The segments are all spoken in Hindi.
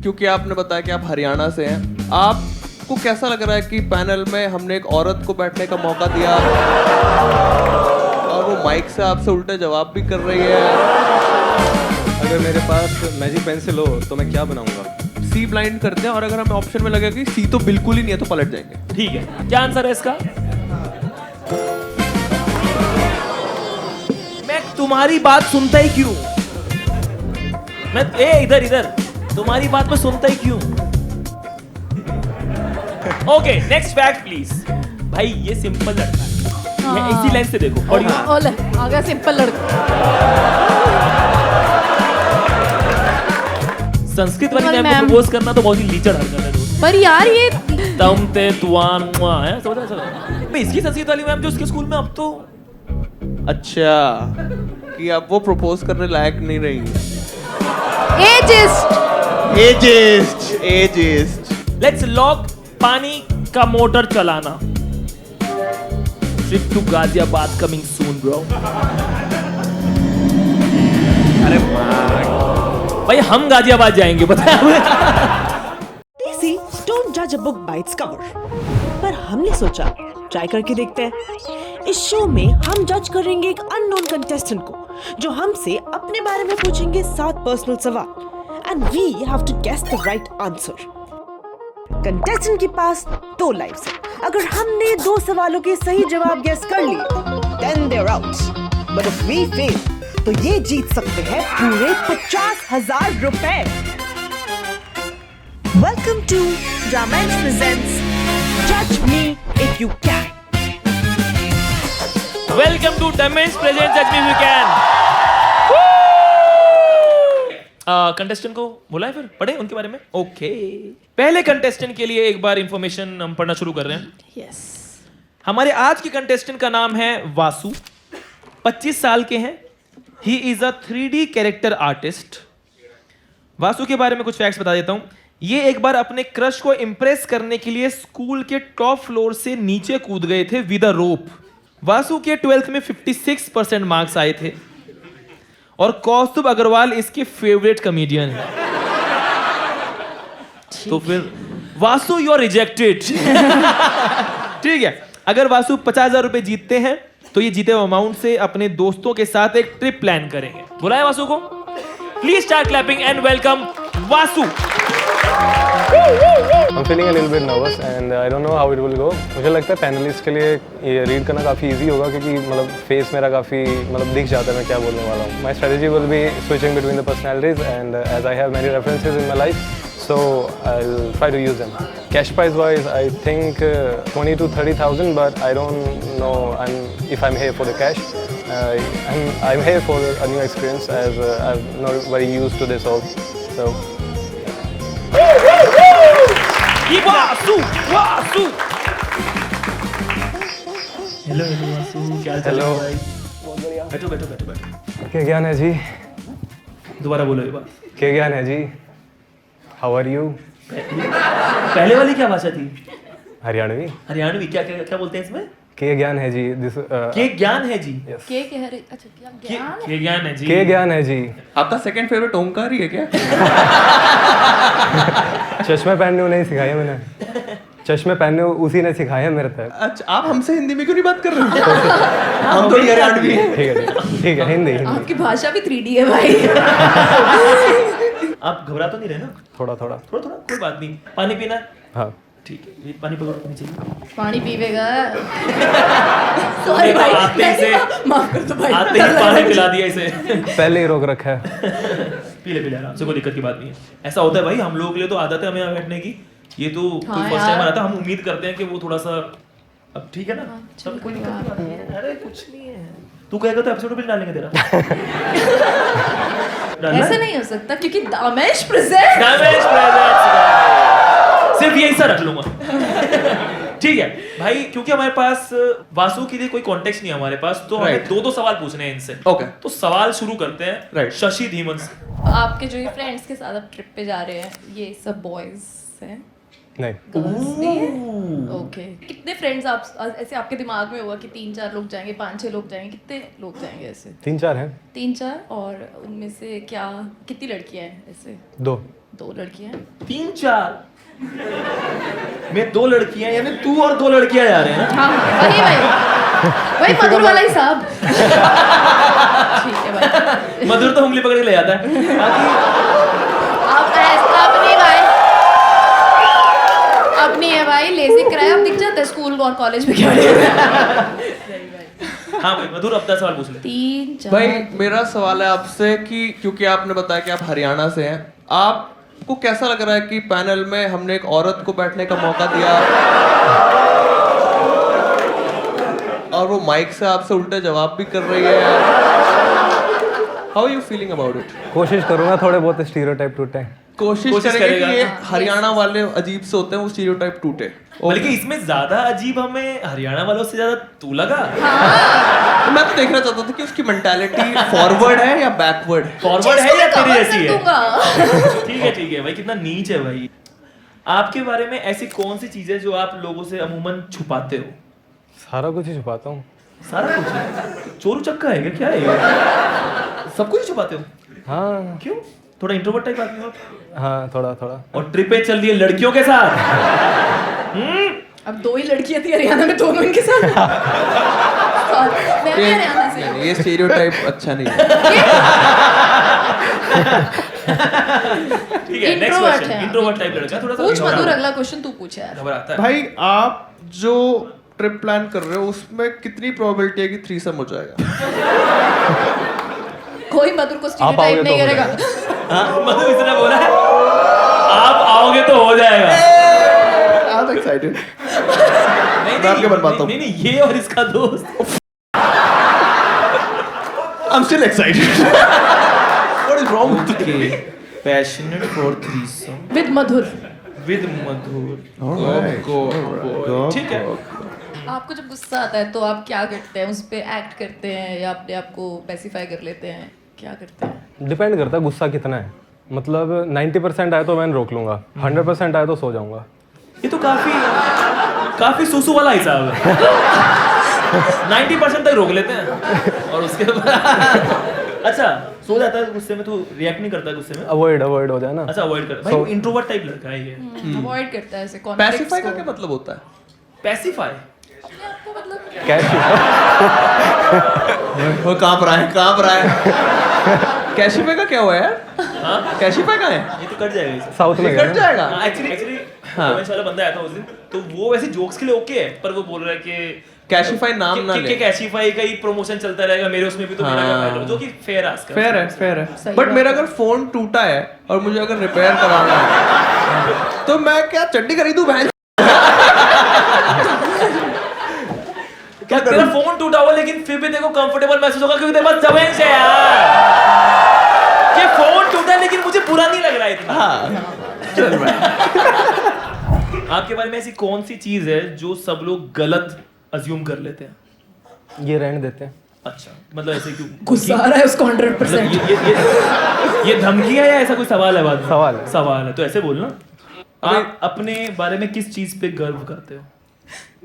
क्योंकि आपने बताया कि आप हरियाणा से हैं, आपको कैसा लग रहा है कि पैनल में हमने एक औरत को बैठने का मौका दिया और वो माइक से आपसे उल्टे जवाब भी कर रही है? अगर मेरे पास मैजिक पेंसिल हो तो मैं क्या बनाऊंगा? सी ब्लाइंड करते हैं, और अगर हमें ऑप्शन में लगेगा कि सी तो बिल्कुल ही नहीं है तो पलट जाएंगे। ठीक है, क्या आंसर है इसका? मैं तुम्हारी बात सुनता ही क्यों? इधर तुम्हारी बात में सुनता ही क्यों? Okay, next fact please. भाई ये सिंपल लड़का है, ये इसी लेंस से देखो। ओले आ गया सिंपल लड़का। संस्कृत वाली मैम को प्रपोज करना तो बहुत ही लीचड़ हरकत है दोस्त। पर यार ये तम ते तुआन मुआ है, समझा? भाई इसकी संस्कृत वाली मैम जो उसके स्कूल में अब तो अच्छा कि अब वो प्रपोज करने लायक नहीं रही है। एजिस्ट। लेट्स लॉक पानी का मोटर चलाना। Trip to Ghaziabad coming soon bro. अरे भाई हम गाजियाबाद जाएंगे, बताया Daisy, don't judge a book by its cover. पर हमने सोचा ट्राई करके देखते हैं। इस शो में हम जज करेंगे एक अननोन कंटेस्टेंट को, जो हमसे अपने बारे में पूछेंगे 7 पर्सनल सवाल, and we have to guess the right answer. Contestant के पास 2 लाइफ्स हैं। अगर हमने 2 सवालों के सही जवाब गेस कर लिए, then they're out. But if we fail, तो ये जीत सकते हैं पूरे 50,000 रुपए। Welcome to Ramesh presents Judge Me If You Can. Welcome to Damesh present जज me if you can. Contestant को बुलाएं, फिर पढ़े उनके बारे में। ओके, पहले कंटेस्टेंट के लिए एक बार इंफॉर्मेशन हम पढ़ना शुरू कर रहे हैं। यस। हमारे आज के कंटेस्टेंट का नाम है वासु। 25 साल के हैं। He is a 3D character artist. Vasu के बारे में कुछ फैक्ट्स बता देता हूं। ये एक बार अपने क्रश को इंप्रेस करने के लिए स्कूल के टॉप फ्लोर से नीचे कूद गए थे विद अ रोप। वासु के 12th में 56% मार्क्स आए थे और कौस्तुभ अग्रवाल इसके फेवरेट कॉमेडियन है। तो फिर वासु यू आर रिजेक्टेड। ठीक है, अगर वासु 50,000 रुपए जीतते हैं तो ये जीते हुए अमाउंट से अपने दोस्तों के साथ एक ट्रिप प्लान करेंगे। बुलाए वासु को। Please start clapping and welcome Vasu. I'm feeling a little bit nervous and I don't know how it will go. मुझे लगता है पैनलिस्ट के लिए ये रीड करना काफ़ी इजी होगा, क्योंकि मतलब फेस मेरा काफ़ी मतलब दिख जाता है मैं क्या बोलने वाला हूँ। My strategy will be switching between the personalities and as I have many references in my life, so I'll try to use them. Cash prize wise, I think 20 to 30,000, but I don't know if I'm here for the cash. I'm here for a new experience as I'm not very used to this all. So. Vasu Vasu hello Vasu, क्या हाल चाल है भाई? बैठो बैठो बैठो बैठो। क्या ज्ञान है जी? दोबारा बोलो ये बात। क्या ज्ञान है जी? How are you? पहले वाली क्या भाषा थी? हरियाणवी। हरियाणवी। क्या क्या क्या बोलते हैं इसमें? के ज्ञान है जी। के ज्ञान है जी। के कह रहे? अच्छा क्या ज्ञान? के ज्ञान है जी। के ज्ञान है जी। आपका सेकंड फेवरेट ओमकार ही है क्या? चश्मे पहनने नहीं सिखाया मैंने। चश्मे पहनने उसी ने सिखाया मेरे तक। अच्छा, आप हमसे हिंदी में क्यों नहीं बात कर रहे हो? हम तो हरियाणवी हैं। ठीक है, हिंदी। आपकी भाषा भी 3D है भाई। आप घबरा तो नहीं रहे ना? थोड़ा थोड़ा कोई बात नहीं। पानी पीना? हाँ ठीक है, ये पानी पकड़ो, नीचे। पानी पीवेगा? सॉरी भाई, आते ही से माफ कर दो भाई, आते ही पानी पिला दिया इसे। पहले ही रोक रखा है। पी ले आराम से, कोई दिक्कत की बात नहीं है। ऐसा होता है भाई, हम लोगों के लिए तो आदत है हमें यहाँ बैठने की। ये तो कोई फर्स्ट टाइम आता है, हम उम्मीद करते हैं कि वो थोड़ा सा अब ठीक है ना। सब कोई दिक्कत की बात नहीं है। अरे कुछ नहीं है, तू कहेगा तो एपिसोड भी डालेंगे तेरा। ऐसा नहीं हो सकता क्योंकि दामेश प्रेजेंट सिर्फ यही सा रख लूंगा। ठीक है भाई, क्योंकि हमारे पास वासु के लिए कोई कॉन्टेक्स्ट नहीं है हमारे पास, तो हमें 2-2 सवाल पूछने हैं इनसे। ओके, तो सवाल शुरू करते हैं। राइट। शशि धीमन से। आपके जो ये फ्रेंड्स के साथ आप ट्रिप पे जा रहे हैं, ये सब बॉयज हैं? नहीं। गर्ल्स भी हैं? ओके। कितने फ्रेंड्स आप ऐसे आपके दिमाग में होगा कि 3-4 लोग जाएंगे, 5-6 लोग जाएंगे, कितने लोग जाएंगे ऐसे? 3-4 हैं। 3-4। और उनमें से क्या कितनी लड़कियां हैं ऐसे? 2। 2 लड़कियां हैं। 3-4 में 2 लड़कियां, यानी तू और 2 लड़कियां जा रहे हैं ना? हाँ वही मधुर वाला हिसाब। ठीक है भाई। मधुर तो उंगली पकड़ के ले जाता है, बाकी अब नहीं भाई, अब नहीं है भाई, लेजिक कराया, अब दिख जाता है स्कूल और कॉलेज में क्या। हाँ भाई मधुर अपना सवाल पूछ ले। 3-4 भाई मेरा सवाल है आपसे कि क्योंकि आपने बताया कि आप हरियाणा से हैं, आपको कैसा लग रहा है कि पैनल में हमने एक औरत को बैठने का मौका दिया और वो माइक से आपसे उल्टे जवाब भी कर रही है? How are you feeling about it? कोशिश करूँगा थोड़े बहुत स्टीरियोटाइप टूटे। कोशिश कोशिश करेंगे करेगा। कि ये हरियाणा वाले अजीब से होते हैं, वो स्टीरियोटाइप टूटे। बल्कि इसमें ज्यादा अजीब हमें हरियाणा वालों से ज्यादा तू लगा। तो मैं तो देखना चाहता था कि उसकी मेंटालिटी फॉरवर्ड है या बैकवर्ड। फॉरवर्ड है या तेरी जैसी है? दूंगा। ठीक है भाई, कितना नीच है भाई। आपके बारे में ऐसी कौन सी चीजें जो आप लोगों से अमूमन छुपाते हो? सारा कुछ ही छुपाता हूँ। सारा कुछ? चोरू चक्का है क्या? क्या है ये? सब कुछ छुपाते हो? हाँ क्यों? थोड़ा इंट्रोवर्ट टाइप आदमी हो? हाँ थोड़ा। और ट्रिपे चल रही है लड़कियों के साथ? अब 2 ही लड़कियां थी हरियाणा में, दोनों इनके साथ। मैं भी हरियाणा से हूँ। ये स्टीरियोटाइप अच्छा नहीं है। ठीक है, नेक्स्ट Introvert क्वेश्चन। है। इंट्रोवर्ट टाइप लड़का, थोड़ा सा पूछ मधुर, घबरा- अगला क्वेश्चन तू पूछ यार। घबराता है। भाई आप जो ट्रिप प्लान कर रहे हो उसमें कितनी प्रोबेबिलिटी है कि थ्रीसम हो जाएगा? कोई मधुर को आप आओगे स्टीरियोटाइप नहीं तो हो करेगा। हाँ, मधु इसने बोला है आप आओगे तो हो जाएगा। I am excited. नहीं मैं आपके बनवाता हूँ। नहीं, ये और इसका दोस्त। I am still excited. What is wrong with Okay, passionate for threesome with Madhur. with मधुर। ठीक है। आपको जब गुस्सा आता है तो आप क्या करते हैं? उस पे एक्ट करते हैं या अपने आप को पैसिफाई कर लेते हैं? क्या करते हैं? डिपेंड करता है गुस्सा कितना है। मतलब 90% आए तो मैं रोक लूंगा, 100% आए तो सो जाऊंगा। ये तो काफी सुसु वाला हिसाब है। 90% तक रोक लेते हैं और उसके बाद अच्छा सो जाता है गुस्से में, तो रिएक्ट नहीं करता गुस्से में? अवॉइड हो जाए ना। अच्छा अवॉइड करता है भाई, इंट्रोवर्ट टाइप लड़का है ये। अवॉइड करता है ऐसे कॉन्फ्लिक्ट्स पैसिफाई का को। क्या मतलब होता है? पैसिफाई आपको मतलब कैश वो कांप रहा है। कैशिफाई का क्या हुआ यार? हाँ कैशिफाई का है? ये तो कट जाएगा इसे। साउथ में कट गए जाएगा। एक्चुअली कमेंट्स वाला बंदा आया था उस दिन, तो वो वैसे जोक्स के लिए ओके है, पर वो बोल रहा है कि कैशिफाई नाम ना ले। कैशिफाई का ही प्रमोशन चलता रहेगा मेरे उसमें भी, तो मेरा क्या फायदा? जो कि फेयर आस्क फेयर है सही बट बात मेरा अगर फोन टूटा है और मुझे अगर रिपेयर कराना है तो मैं क्या चड्डी खरीदूं बहन? क्या तेरा फोन टूटा हुआ लेकिन फिर भी देखो कंफर्टेबल महसूस होगा क्योंकि तेरे पास जवेंस है यार। कि फोन टूटा लेकिन मुझे बुरा नहीं लग रहा है इतना। चल भाई। आपके बारे में ऐसी कौन सी चीज है जो सब लोग गलत अज्यूम कर लेते हैं? ये रहने देते हैं। अच्छा मतलब ऐसे क्यों? गुस्सा आ रहा है उसको 100%। मतलब ये धमकी है या ऐसा कोई सवाल है? बाद में सवाल है। तो ऐसे बोलना। आप अपने बारे में किस चीज पे गर्व करते हो?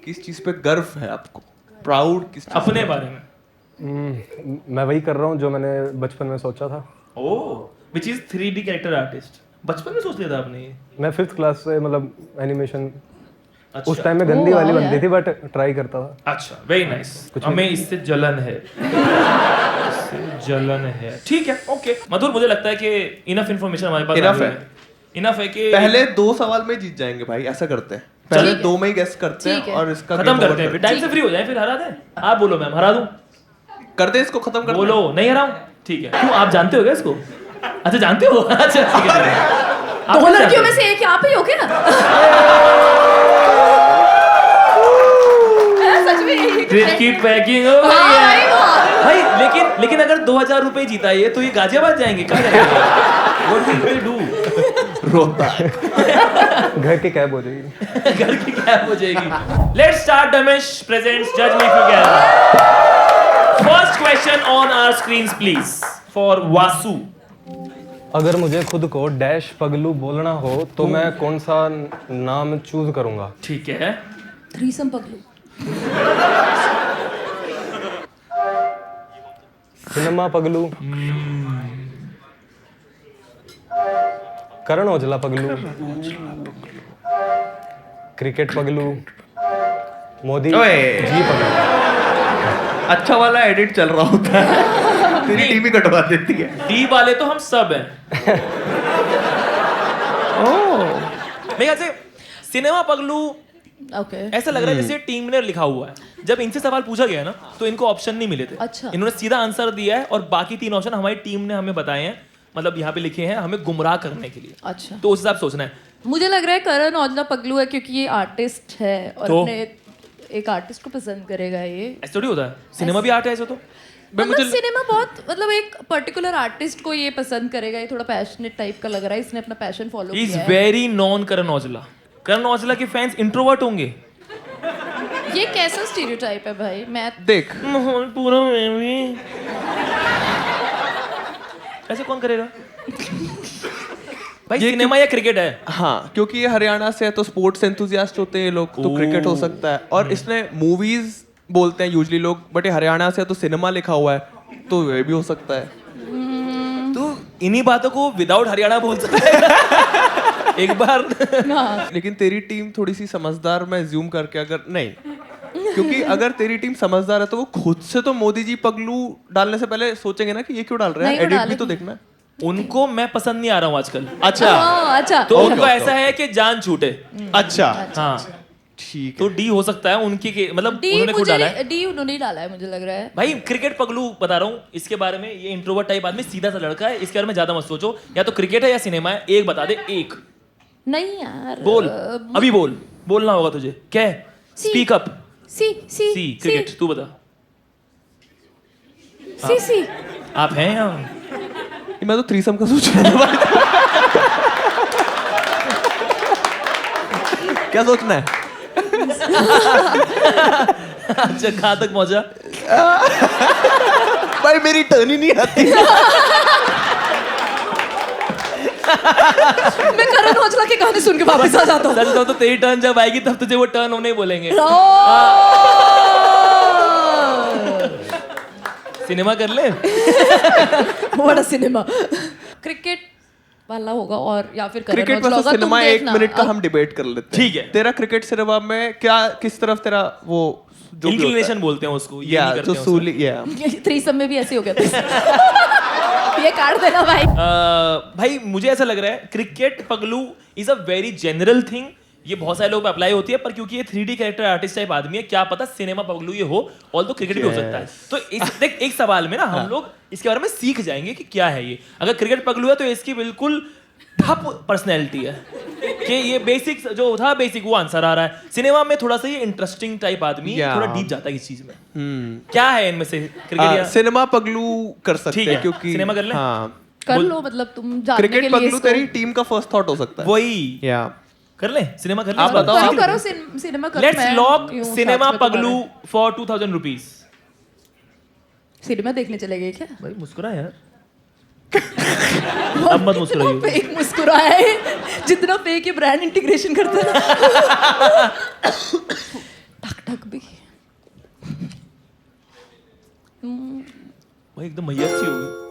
किस चीज पे गर्व है आपको? प्राउड किस चीज अपने बारे में? मैं वही कर रहा हूँ जो मैंने बचपन में सोचा था। Oh which is 3D character artist. बचपन में सोच लिया था आपने ये? मैं 5th क्लास से मतलब एनिमेशन अच्छा। उस टाइम में गंदी वाली वाह बनती थी बट ट्राई करता था। अच्छा वेरी नाइस। हमें इससे जलन है। इससे जलन है। ठीक है ओके मधुर, मुझे लगता है कि इनफ इंफॉर्मेशन हमारे पास Enough है। इनफ है कि पहले 2 सवाल में जीत जाएंगे भाई, ऐसा करते हैं। पहले 2 में ही गेस करते ठीक हैं है। और इसका खत्म game करते over हैं, फिर टाइम से फ्री हो जाए, फिर हरा दें। आप बोलो मैम, हरा दूं? कर दे इसको, खत्म कर दे। बोलो नहीं हराऊं? ठीक है। क्यों आप जानते हो क्या इसको? अच्छा जानते हो? अच्छा ठीक है। आप 2 नहीं लड़कियों में जानते? से एक यहाँ पे ही हो क्या? सच में यही ट्रिप की पैकिंग हो गई हाँ, है भाई, भाई। लेकिन अगर 2000 रुपए जीता ये तो ये गाजियाबाद जाएंगे, कहाँ जाएंगे? What will they do? रोता है। घर की कैब हो जाएगी। घर की कैब हो जाएगी। Let's start. Damesh presents Judge Me If You Can. First question on our screens, please, for Vasu. अगर मुझे खुद को डैश पगलू बोलना हो तो मैं कौन सा नाम चूज करूंगा? ठीक है। Threesome पगलू। Cinema पगलू, Karan Aujla पगलू, cricket पगलू, Modi ओए। जी पगलू। अच्छा वाला एडिट चल रहा होता है, तेरी टीम ही कटवा देती है। डी वाले तो हम सब हैं। मेरे ख्याल से सिनेमा पगलू ओके ऐसा लग रहा है जैसे टीम ने लिखा हुआ है। जब इनसे सवाल पूछा गया ना तो इनको ऑप्शन नहीं मिले थे। अच्छा। इन्होंने सीधा आंसर दिया है और बाकी 3 ऑप्शन हमारी टीम ने हमें बताए हैं, मतलब यहाँ पे लिखे हैं हमें गुमराह करने के लिए। अच्छा तो उस हिसाब से सोचना है। मुझे लग रहा है करण औजला पगलू है क्योंकि ये आर्टिस्ट है और तो? अपने एक आर्टिस्ट को पसंद करेगा ये। ऐसा थोड़ी होता है, सिनेमा भी आर्ट है ऐसा तो। मतलब सिनेमा बहुत मतलब एक पर्टिकुलर आर्टिस्ट को ये पसंद करेगा, ये थोड़ा पैशनेट टाइप का लग रहा है, इसने अपना पैशन फॉलो ही इज किया है। Very non Karan Aujla. करण औजला के फैंस इंट्रोवर्ट होंगे। ये कैसा स्टीरियोटाइप है भाई? मैं देख, माहौल पूरा में भी ऐसे कौन करेगा भाई? सिनेमा या क्रिकेट है? हाँ, क्योंकि ये हरियाणा से है तो स्पोर्ट्स एंथुसियास्ट होते हैं ये लोग, तो क्रिकेट हो सकता है। और इसने मूवीज बोलते हैं यूजली लोग, बट ये हरियाणा से है तो सिनेमा लिखा हुआ है, तो ये भी हो सकता है। तू इन्हीं बातों को विदाउट हरियाणा बोल सकता है एक बार। हाँ। लेकिन तेरी टीम थोड़ी सी समझदार, मैं ज्यूम करके अगर नहीं, क्योंकि अगर तेरी टीम समझदार है तो वो खुद से तो मोदी जी पगलू डालने से पहले सोचेंगे ना कि ये क्यों डाल रहे हैं, नहीं, वो एडिट भी डालेंगे। तो देखना है। उनको मैं पसंद नहीं आ रहा हूँ आजकल। अच्छा अच्छा तो ओके, उनको ओके, ऐसा है कि जान छूटे। अच्छा, हाँ ठीक तो डी हो सकता है उनकी के, मतलब डी उन्होंने खुद डाला है। डी उन्होंने ही डाला है मुझे लग रहा है। भाई क्रिकेट पगलू बता रहा हूँ इसके बारे में, ये इंट्रोवर्ट टाइप आदमी, सीधा सा लड़का है, इसके बारे में ज्यादा मत सोचो। या तो क्रिकेट है या सिनेमा है, एक बता दे। एक नहीं यार बोल, अभी बोल, बोलना होगा तुझे। क्या है? Speak up. C C C cricket, तू बता। सी सी आप हैं या मैं तो थ्रीसम का सोच रहा था। क्या सोचना है? अच्छा कहाँ तक पहुंचा? भाई मेरी टर्न ही नहीं आती। मैं करण औजला के गाने सुन के वापस आ जाता हूँ। सच कहूं तो तेरी टर्न जब आएगी तब तुझे वो टर्न होने ही बोलेंगे। सिनेमा कर ले। बड़ा सिनेमा क्रिकेट वाला होगा और या फिर करण क्रिकेट औजला में होगा। सिनेमा तुम 1 देखना। मिनट का हम डिबेट कर लेते हैं। ठीक है। तेरा क्रिकेट सिनेमा में क्या, किस तरफ तेरा वो जो भी होता है? इंक्लिनेशन बोलते हैं उसको, ये या नहीं जो करते हैं सूली या थ्रीसम में भी ऐसे हो गया था। ये काट देना भाई। भाई मुझे ऐसा लग रहा है क्रिकेट पगलू is a very general thing. ये बहुत सारे लोग पे अप्लाई होती है, पर क्योंकि ये 3D कैरेक्टर आर्टिस्ट टाइप आदमी है, क्या पता सिनेमा पगलू ये हो, और तो क्रिकेट भी हो सकता है। तो देख एक सवाल में ना हम लोग इसके बारे में सीख जाएंगे कि क्या है ये। अगर क्रिकेट पगलू है तो इसकी बिल्कुल ठप पर्सनैलिटी है कि ये बेसिक जो था बेसिक वो आंसर आ रहा है। सिनेमा में थोड़ा सा ये इंटरेस्टिंग टाइप आदमी थोड़ा डीप जाता है इस चीज में। क्या है इनमें से? क्रिकेट या सिनेमा पगलू कर सकते ठीक हैं है, क्योंकि सिनेमा कर लें? हाँ, कर लो, मतलब तुम जानने के क्रिकेट लिए पगलू इसको- तेरी टीम का फर्स्ट थॉट हो सकता है। वही या कर ले, सिनेमा कर ले। आप बताओ। करो करो सिनेमा करो। लेट्स मैं लॉक यूं साथ सिनेमा में पगलू तुम्हारे- फॉर 2000 रुपीज। सिनेमा देखने चले गए क्या? भाई मुस्कुरा यार। अब मत मुस्कुराइए। फेक मुस्कुराए जितना फेक ये ब्रांड इंटीग्रेशन करता है। ठक ठक भी भाई एकदम मैया सी होगी।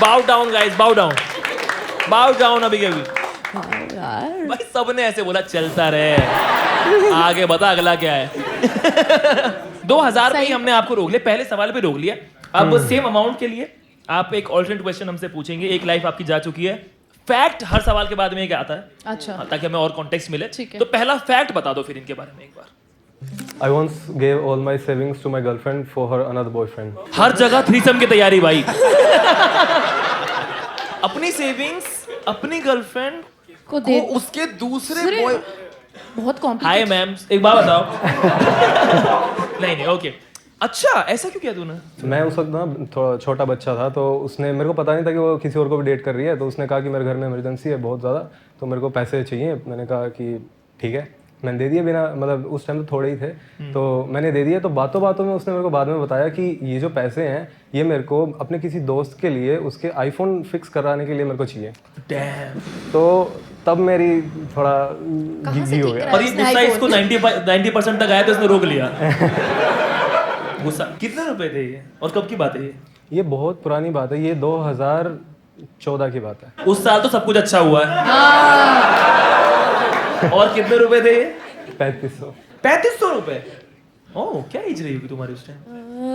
बाउ डाउन गाइस, बाउ डाउन, बाउ डाउन अभी के अभी। यार भाई सबने ऐसे बोला चलता रहे, आगे बता अगला क्या है। 2000 पे ही हमने आपको रोक लिया, पहले सवाल पे रोक लिया। अब सेम अमाउंट के लिए आप एक ऑल्टरनेट क्वेश्चन हमसे पूछेंगे। एक लाइफ आपकी जा चुकी है। फैक्ट हर सवाल के बाद में एक आता है, अच्छा ताकि हमें और कॉन्टेक्स्ट मिले। ठीक है। तो पहला फैक्ट बता दो फिर इनके बारे में एक बार। I once gave all my savings to my girlfriend for her another boyfriend. हर जगह थ्रीसम की तैयारी भाई। अपनी सेविंग्स अपनी गर्लफ्रेंड को दे उसके दूसरे दूसरे- बॉय बहुत हाय कॉम्प्लिकेटेड। मैम, एक बात बताओ। नहीं नहीं ओके, अच्छा ऐसा क्यों किया तूने? मैं उस वक्त ना थोड़ा छोटा बच्चा था, तो उसने, मेरे को पता नहीं था कि वो किसी और को भी डेट कर रही है, तो उसने कहा कि मेरे घर में इमरजेंसी है बहुत ज़्यादा, तो मेरे को पैसे चाहिए। मैंने कहा कि ठीक है, मैंने दे दिए बिना, मतलब उस टाइम तो थोड़े ही थे, तो मैंने दे दिए। तो बातों बातों में उसने मेरे को बाद में बताया कि ये जो पैसे हैं ये मेरे को अपने किसी दोस्त के लिए उसके आईफोन फिक्स कराने के लिए मेरे को चाहिए। डैम। तो तब मेरी थोड़ा कहाँ से गिगी हो ठीक गया। करा? और ये गुस्सा इसको 90% तक आया तो इसने रोक लिया। गुस्सा कितने रुपए थे ये और कब की बात है ये? ये बहुत पुरानी बात है, ये 2014 की बात है। उस साल तो सब कुछ अच्छा हुआ है। और कितने रुपए थे ये? 3500। 3500 रुपए। ओह, क्या एज रही होगी तुम्हारी उस टाइम?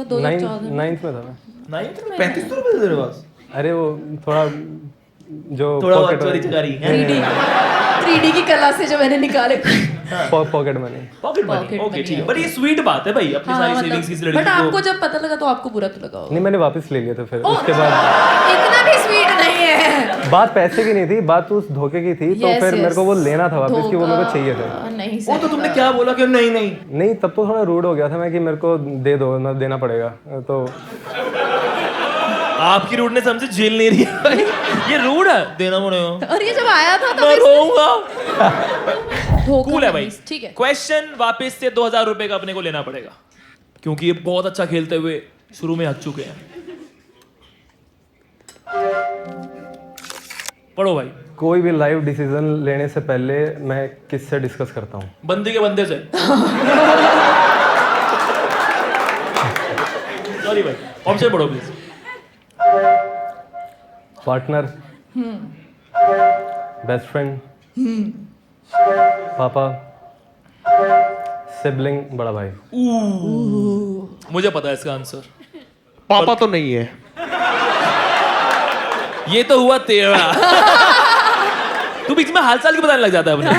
2014 नाइन्थ में था मैं। 9th में 3500 रुपए थे तेरे पास? अरे वो थोड़ा जो थोड़ा बहुत pocket चोरी money- चकारी है। 3D की कला से जो मैंने निकाले pocket money. Pocket money. Pocket okay money, ठीक है, बट ये स्वीट बात है भाई, अपनी सारी सेविंग्स किसी लड़की बट आपको को। जब पता लगा तो आपको बुरा तो लगा होगा। नहीं, मैंने वापस ले लिए थे फिर। ओह, उसके बाद इतना भी स्वीट नहीं है। बात पैसे की नहीं थी, बात उस धोखे की थी। तो Yes, फिर मेरे को वो yes. लेना था वापस, कि वो मेरे को चाहिए थे। धोखा नहीं वो तो तुमने क्या बोला कि नहीं नहीं? नहीं, तब तो थोड़ा रूड हो गया था मैं कि मेरे को दे दो, ना देना पड़ेगा। तो आपकी रूडनेस हमसे झेल नहीं रही है भाई। ये रूड है, देना पड़ेगा। और ये जब आया था तो मैं रोऊंगा। धोखा कूल है भाई। नहीं, ठीक है। क्वेश्चन वापस से 2000 रुपए का अपने को लेना पड़ेगा, क्योंकि ये बहुत अच्छा खेलते हुए शुरू में हक चुके हैं। पढ़ो भाई। कोई भी लाइव डिसीजन लेने से पहले मैं किससे डिस्कस करता हूँ? बंदे के बंदे से। सॉरी भाई, ऑप्शन पढ़ो प्लीज। पार्टनर, बेस्ट फ्रेंड, पापा, सिबलिंग, बड़ा भाई। मुझे पता है इसका आंसर। पापा तो नहीं है। ये तो हुआ तेरा। तू बीच में हाल चाल की बताने लग जाता है अपने।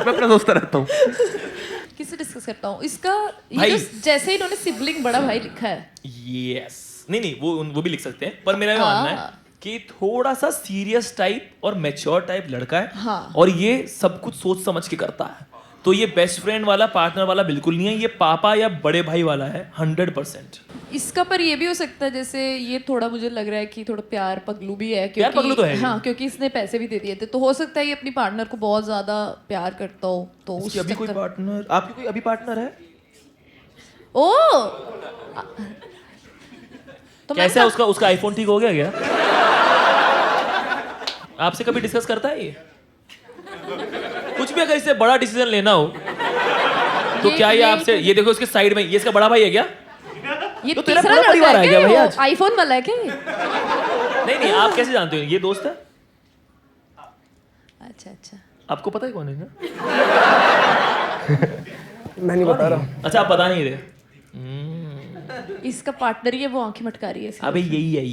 मैं अपना दोस्त रहता हूँ। किससे डिस्कस करता हूँ इसका? भाई। ये जो जैसे इन्होंने सिबलिंग बड़ा भाई लिखा है, यस, नहीं वो भी लिख सकते हैं, पर मेरा ये मानना है कि थोड़ा सा सीरियस टाइप और मैच्योर टाइप लड़का है। हाँ। और ये सब कुछ सोच समझ के करता है। तो ये बेस्ट फ्रेंड वाला, पार्टनर वाला बिल्कुल नहीं है, ये पापा या बड़े भाई वाला है 100%। इसका पर ये भी हो सकता है जैसे ये थोड़ा मुझे लग रहा है कि थोड़ा प्यार पगलू भी है, प्यार पगलू तो है ही। हाँ, क्योंकि इसने पैसे भी दे दिए थे, तो हो सकता है ये अपनी पार्टनर को बहुत ज्यादा प्यार करता हो, तो उस अभी कोई चक्कर- पार्टनर, आपकी कोई अभी पार्टनर है? ओ तो मैं कैसा है उसका आईफोन ठीक हो गया क्या? आपसे कभी डिस्कस करता है ये? कुछ भी अगर इससे बड़ा डिसीजन लेना हो तो क्या ये आपसे, ये देखो इसके साइड में, ये इसका बड़ा भाई है क्या? ये तो तेरा तीसरा पूरा लड़का परिवार है आ क्या? गया भाई वो आज। आईफोन वाला है क्या ये? नहीं, आप कैसे जानते हो? ये दोस्त है? अच्छा अच्छा, आपको पता है कौन है ना? मैं नहीं बता रहा। अच्छा, आप पता नहीं रहे। इसका पार्टनर ही है, वो आंखें मटका रही है इसकी। अबे यही है,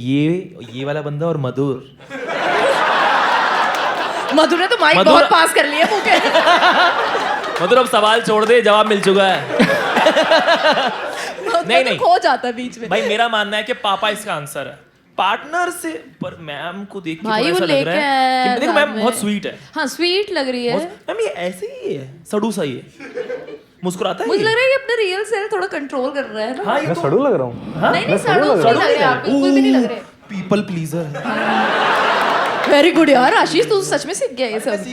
ये वाला बंदा और मधुर। मधुर ने तो माइक मधुर- बहुत पास कर लिया मुंह के। मधुर अब सवाल छोड़ दे, जवाब मिल चुका है। नहीं। खो जाता है बीच में। भाई मेरा मानना है कि पापा इसका आंसर है। पार्टनर से, पर मैम को देख के भाई थोड़ा वो ऐसा लग लेके रहा है आया कि देखो मैम साथ में। बहुत स्वीट है। हाँ, स्वीट लग रही है। मैम ये ऐसे ही है, सड़ू सा ही है, मुस्कुराता है मुझे ये। लग रहा है ये अपना रियल सेल्फ थोड़ा कंट्रोल कर रहा है ना। हाँ, ये मैं तो सड़ू लग रहा हूँ? नहीं नहीं, मैं सड़ू सड़ू नहीं लग लग रहे आप, बिल्कुल भी नहीं लग रहे। पीपल प्लीजर है। वेरी गुड यार आशीष, तू सच में सीख गया ये सब।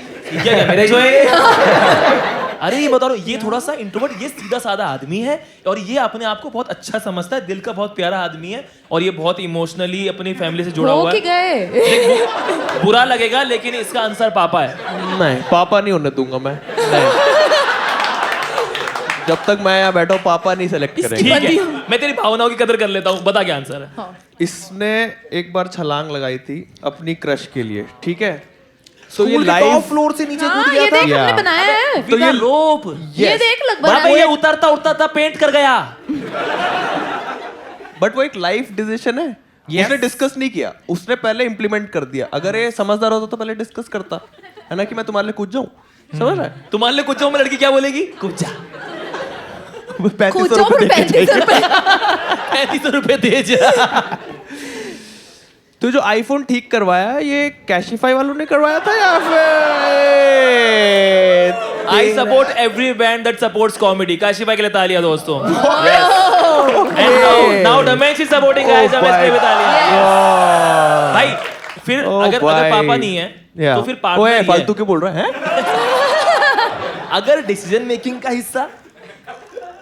क्या मेरे जो है। अरे ये बता रहा हूँ, ये थोड़ा सा इंट्रोवर्ट, ये सीधा साधा आदमी है और ये अपने आप को बहुत अच्छा समझता है, दिल का बहुत प्यारा आदमी है और ये बहुत इमोशनली अपनी फैमिली से जुड़ा हो हुआ कि है। गए? देख, बुरा लगेगा लेकिन इसका आंसर पापा है। नहीं, पापा नहीं होने दूंगा मैं। नहीं। जब तक मैं यहाँ बैठा हूँ, पापा नहीं सेलेक्ट ठीक करेंगे। है, मैं तेरी भावनाओं की कदर कर लेता हूँ। बता क्या आंसर है? हाँ। इसने एक बार छलांग लगाई थी अपनी क्रश के लिए, ठीक है? तो ये टॉप लाइव फ्लोर से नीचे हाँ, कूद ये गया देख था। हमने बनाया है। तो ये रोप। ये देख लगभग बाबा ये उतरता उतरता पेंट कर गया। बट वो एक लाइफ डिसीजन है। उसने डिस्कस नहीं किया, उसने पहले इम्प्लीमेंट कर दिया। अगर ये समझदार होता तो पहले डिस्कस करता, है ना, कि मैं तुम्हारे लिए कूद जाऊं। समझ रहा है? तुम्हारे लिए कुछ में लड़की क्या बोलेगी? कुछ जा। 3500 रुपए दे के 3500 रुपए दे जा। तो जो आईफोन ठीक करवाया, ये कैशिफाई वालों ने करवाया था या फिर I support every band that supports comedy. Kashibai के लिए तालियां दोस्तों। नाउ डमेश इज सपोर्टिंग गाइस, डमेश के लिए तालियां। भाई फिर अगर पापा नहीं है तो फिर पार्टनर ही है। फालतू क्यों बोल रहा है? अगर डिसीजन मेकिंग का हिस्सा,